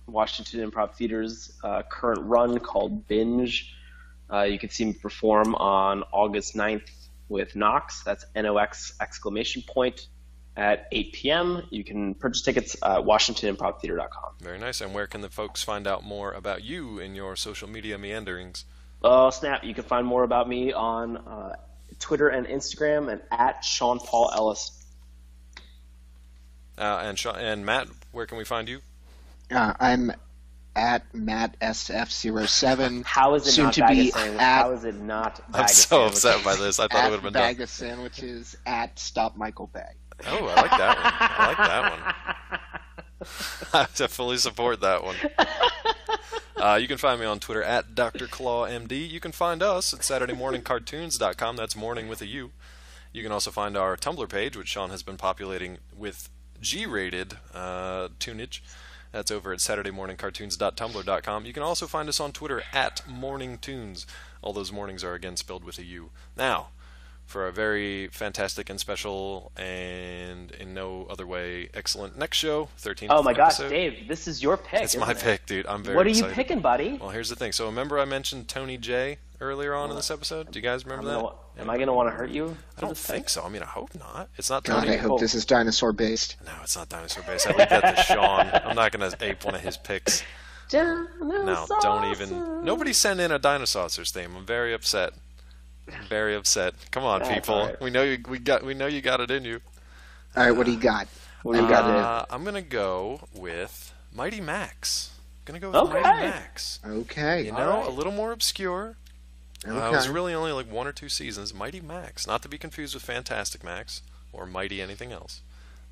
Washington Improv Theater's current run called Binge. You can see me perform on August 9th with Nox. That's NOX ! At 8 p.m. You can purchase tickets at WashingtonImprovTheater.com. Very nice. And where can the folks find out more about you in your social media meanderings? Oh, snap. You can find more about me on Twitter and Instagram and at Sean Paul Ellis. And Matt, where can we find you? I'm at Matt SF07. How is it soon not to bag be of sandwich? at, How is it not bag I'm of so sandwiches? upset by this. I thought it would have been bag done. of sandwiches at Stop Michael Bay. Oh, I like that one. I like that one. I fully support that one. You can find me on Twitter at Dr. Claw MD. You can find us at SaturdayMorningCartoons.com. That's morning with a U. You can also find our Tumblr page, which Sean has been populating with G-rated tunage. That's over at SaturdayMorningCartoons.tumblr.com. You can also find us on Twitter at MorningTunes. All those mornings are again spelled with a U. Now, for a very fantastic and special and in no other way excellent next show, 13th Oh my gosh, episode. Dave, this is your pick. It's my pick, dude. I'm very What are excited. you picking, buddy? Well, here's the thing. So remember I mentioned Tony J earlier on in this episode? Do you guys remember that? Am I going to want to hurt you? I don't think so. I mean, I hope not. It's not God, Tony. I hope this is dinosaur-based. No, it's not dinosaur based. I leave that to Sean. I'm not going to ape one of his picks. No, don't even. Nobody sent in a Dinosaurs theme. I'm very upset. Very upset. Come on, That's people. all right. We know you got it in you. All right, what do you got? What do you got, I'm gonna go with Mighty Max. Gonna go with Mighty Max. Okay. You know, a little more obscure. Okay. It was really only like 1 or 2 seasons. Mighty Max, not to be confused with Fantastic Max or Mighty anything else.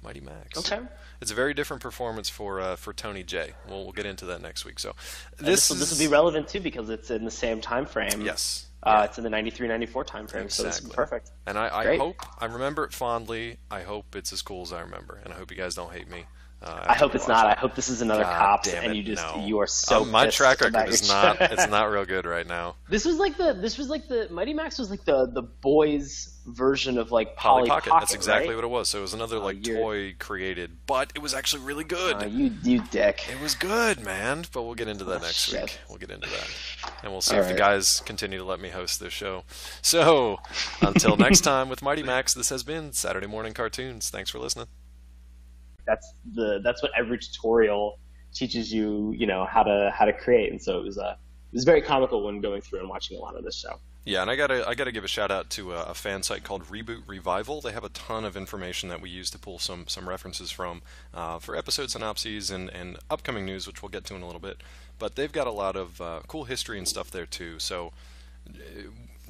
Mighty Max. Okay. It's a very different performance for Tony J. We'll get into that next week. So This will be relevant too because it's in the same time frame. Yes. It's in the 93-94 time frame, so this is perfect. And I remember it fondly. I hope it's as cool as I remember, and I hope you guys don't hate me. I hope it's not. I hope this is another Cops, and you are so. My pissed track record about is your not. It's not real good right now. This was like the Mighty Max was like the boys' version of like Polly Pocket. That's exactly right? what it was. So it was another toy created, but it was actually really good. You dick. It was good, man. But we'll get into that next week. We'll get into that, and we'll see All if the right. guys continue to let me host this show. So until next time with Mighty Max, this has been Saturday Morning Cartoons. Thanks for listening. That's what every tutorial teaches you. You know how to create, and so it was very comical when going through and watching a lot of this show. Yeah, and I gotta give a shout out to a fan site called Reboot Revival. They have a ton of information that we use to pull some references from for episode synopses and upcoming news, which we'll get to in a little bit. But they've got a lot of cool history and stuff there too. So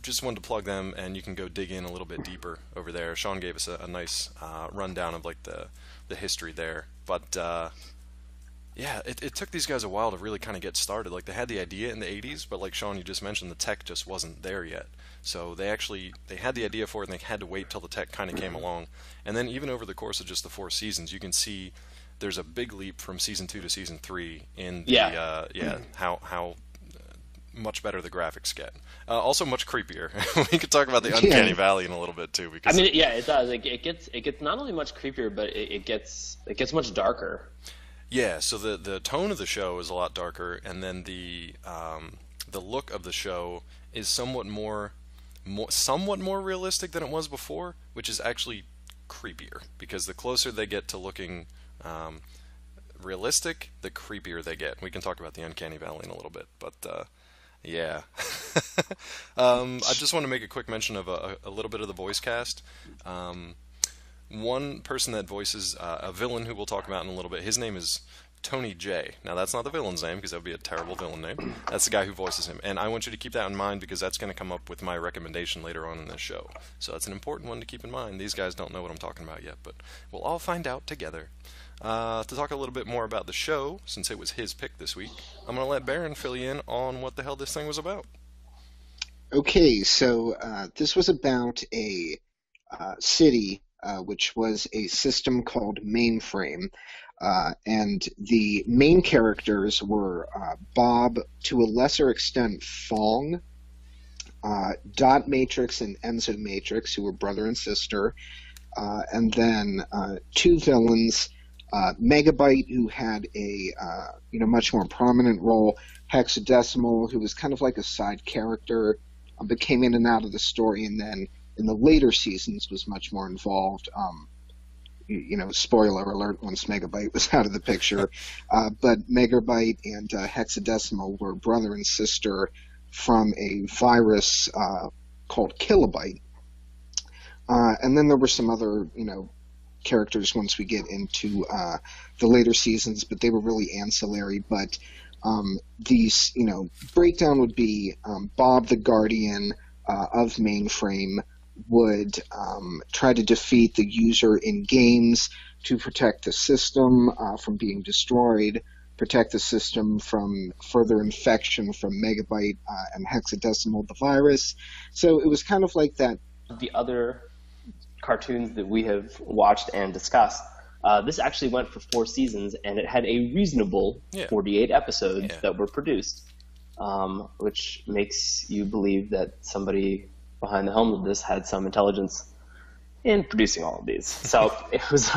just wanted to plug them, and you can go dig in a little bit deeper over there. Sean gave us a nice rundown of like the history there, but. Yeah, it took these guys a while to really kind of get started. Like, they had the idea in the 80s, but like Sean, you just mentioned, the tech just wasn't there yet. So they had the idea for it, and they had to wait till the tech kind of came along. And then even over the course of just the 4 seasons, you can see there's a big leap from season 2 to season 3 in the, how much better the graphics get. Also much creepier. We could talk about the Uncanny Valley in a little bit too. Because it does. It gets not only much creepier, but it gets much darker. Yeah, so the tone of the show is a lot darker, and then the look of the show is somewhat more realistic than it was before, which is actually creepier, because the closer they get to looking realistic, the creepier they get. We can talk about the Uncanny Valley in a little bit, but yeah. I just want to make a quick mention of a little bit of the voice cast. One person that voices a villain who we'll talk about in a little bit, his name is Tony J. Now, that's not the villain's name, because that would be a terrible villain name. That's the guy who voices him. And I want you to keep that in mind, because that's going to come up with my recommendation later on in this show. So that's an important one to keep in mind. These guys don't know what I'm talking about yet, but we'll all find out together. To talk a little bit more about the show, since it was his pick this week, I'm going to let Baron fill you in on what the hell this thing was about. Okay, so this was about a city which was a system called Mainframe. And the main characters were Bob, to a lesser extent Fong, Dot Matrix and Enzo Matrix, who were brother and sister, and then 2 villains, Megabyte, who had a much more prominent role, Hexadecimal, who was kind of like a side character, but came in and out of the story, and then in the later seasons was much more involved. Spoiler alert once Megabyte was out of the picture. But Megabyte and Hexadecimal were brother and sister from a virus called Kilobyte. And then there were some other, characters once we get into the later seasons, but they were really ancillary. But These, breakdown would be Bob the Guardian of Mainframe would try to defeat the user in games to protect the system from being destroyed, protect the system from further infection from Megabyte and Hexadecimal, the virus. So it was kind of like that. The other cartoons that we have watched and discussed, this actually went for 4 seasons, and it had a reasonable 48 episodes that were produced, which makes you believe that somebody behind the helm of this had some intelligence in producing all of these. So it was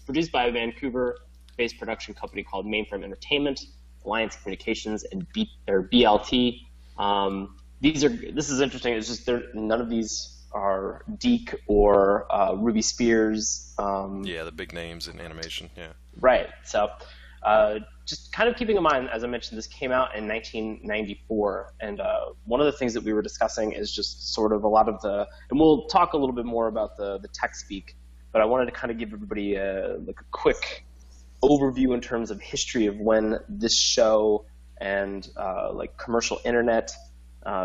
produced by a Vancouver-based production company called Mainframe Entertainment, Alliance Communications, and BLT. This is interesting. It's just none of these are Deke or Ruby Spears. The big names in animation. Yeah. Right. So just kind of keeping in mind, as I mentioned, this came out in 1994, and one of the things that we were discussing is just sort of a lot of and we'll talk a little bit more about the tech speak, but I wanted to kind of give everybody a quick overview in terms of history of when this show and commercial internet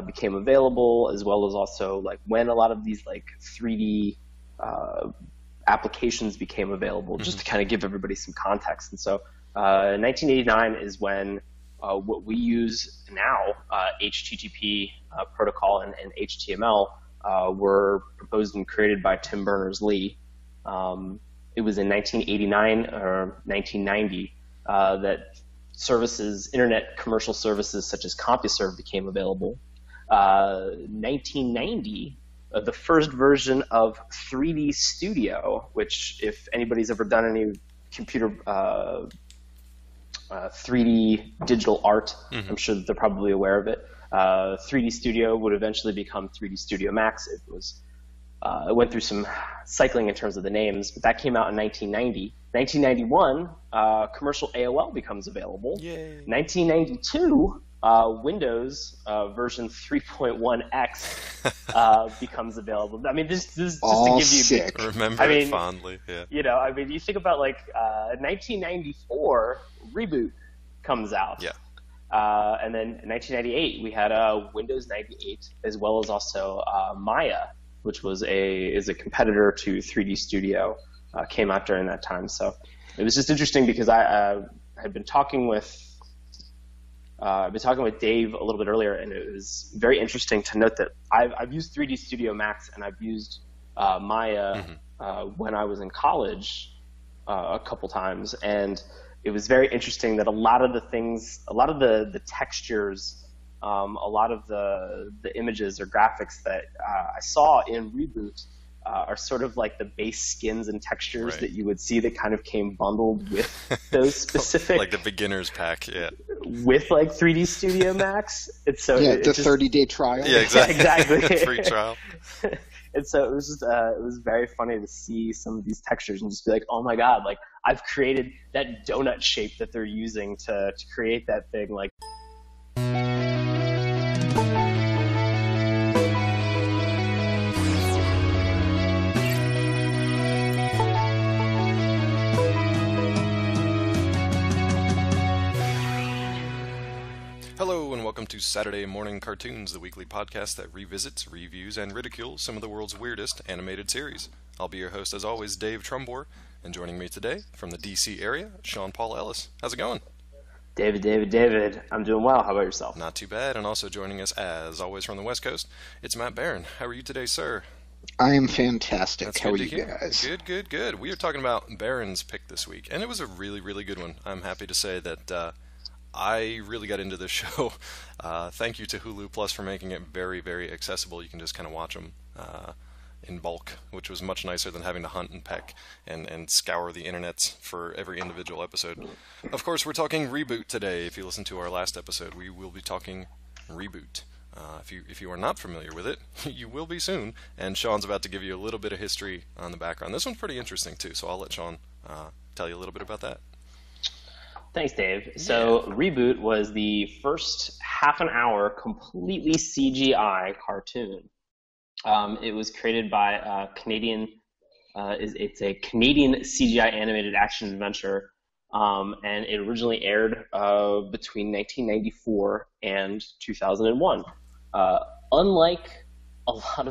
became available, as well as also when a lot of these 3D applications became available, just to kind of give everybody some context. And so 1989 is when what we use now, HTTP protocol and HTML, were proposed and created by Tim Berners-Lee. It was in 1989 or 1990 that internet commercial services such as CompuServe became available. 1990, the first version of 3D Studio, which if anybody's ever done any computer 3D digital art, I'm sure that they're probably aware of it. 3D Studio would eventually become 3D Studio Max. It went through some cycling in terms of the names, but that came out in 1990. 1991, commercial AOL becomes available. Yay. 1992, Windows version 3.1x becomes available. I mean, this is just all to give you. sick. Remember it fondly. Yeah. You think about 1994, Reboot comes out. Yeah. And then in 1998, we had Windows 98, as well as also Maya, which is a competitor to 3D Studio, came out during that time. So it was just interesting because I had been talking with Dave a little bit earlier, and it was very interesting to note that I've used 3D Studio Max and I've used Maya when I was in college a couple times, and it was very interesting that a lot of the textures, a lot of the images or graphics that I saw in Reboot are sort of like the base skins and textures that you would see that kind of came bundled with those specific, like the beginner's pack, with 3D Studio Max. And so the 30-day trial. Yeah, exactly. Free trial. And so it was just it was very funny to see some of these textures and just be like, oh my god, I've created that donut shape that they're using to create that thing. Hello and welcome to Saturday Morning Cartoons, the weekly podcast that revisits, reviews, and ridicules some of the world's weirdest animated series. I'll be your host, as always, Dave Trumbore, and joining me today from the DC area, Sean Paul Ellis. How's it going? David, I'm doing well. How about yourself? Not too bad, and also joining us, as always, from the West Coast, it's Matt Barron. How are you today, sir? I am fantastic. That's How good are to you hear. guys? Good. We are talking about Barron's pick this week, and it was a really, really good one. I'm happy to say that I really got into this show. Thank you to Hulu Plus for making it very, very accessible. You can just kind of watch them in bulk, which was much nicer than having to hunt and peck and scour the internets for every individual episode. Of course, we're talking Reboot today. If you listen to our last episode, we will be talking Reboot. If you are not familiar with it, you will be soon. And Sean's about to give you a little bit of history on the background. This one's pretty interesting too, so I'll let Sean tell you a little bit about that. Thanks, Dave. So Reboot was the first half an hour completely CGI cartoon. It was created by a Canadian. It's a Canadian CGI animated action adventure and it originally aired between 1994 and 2001. Uh, Unlike a lot of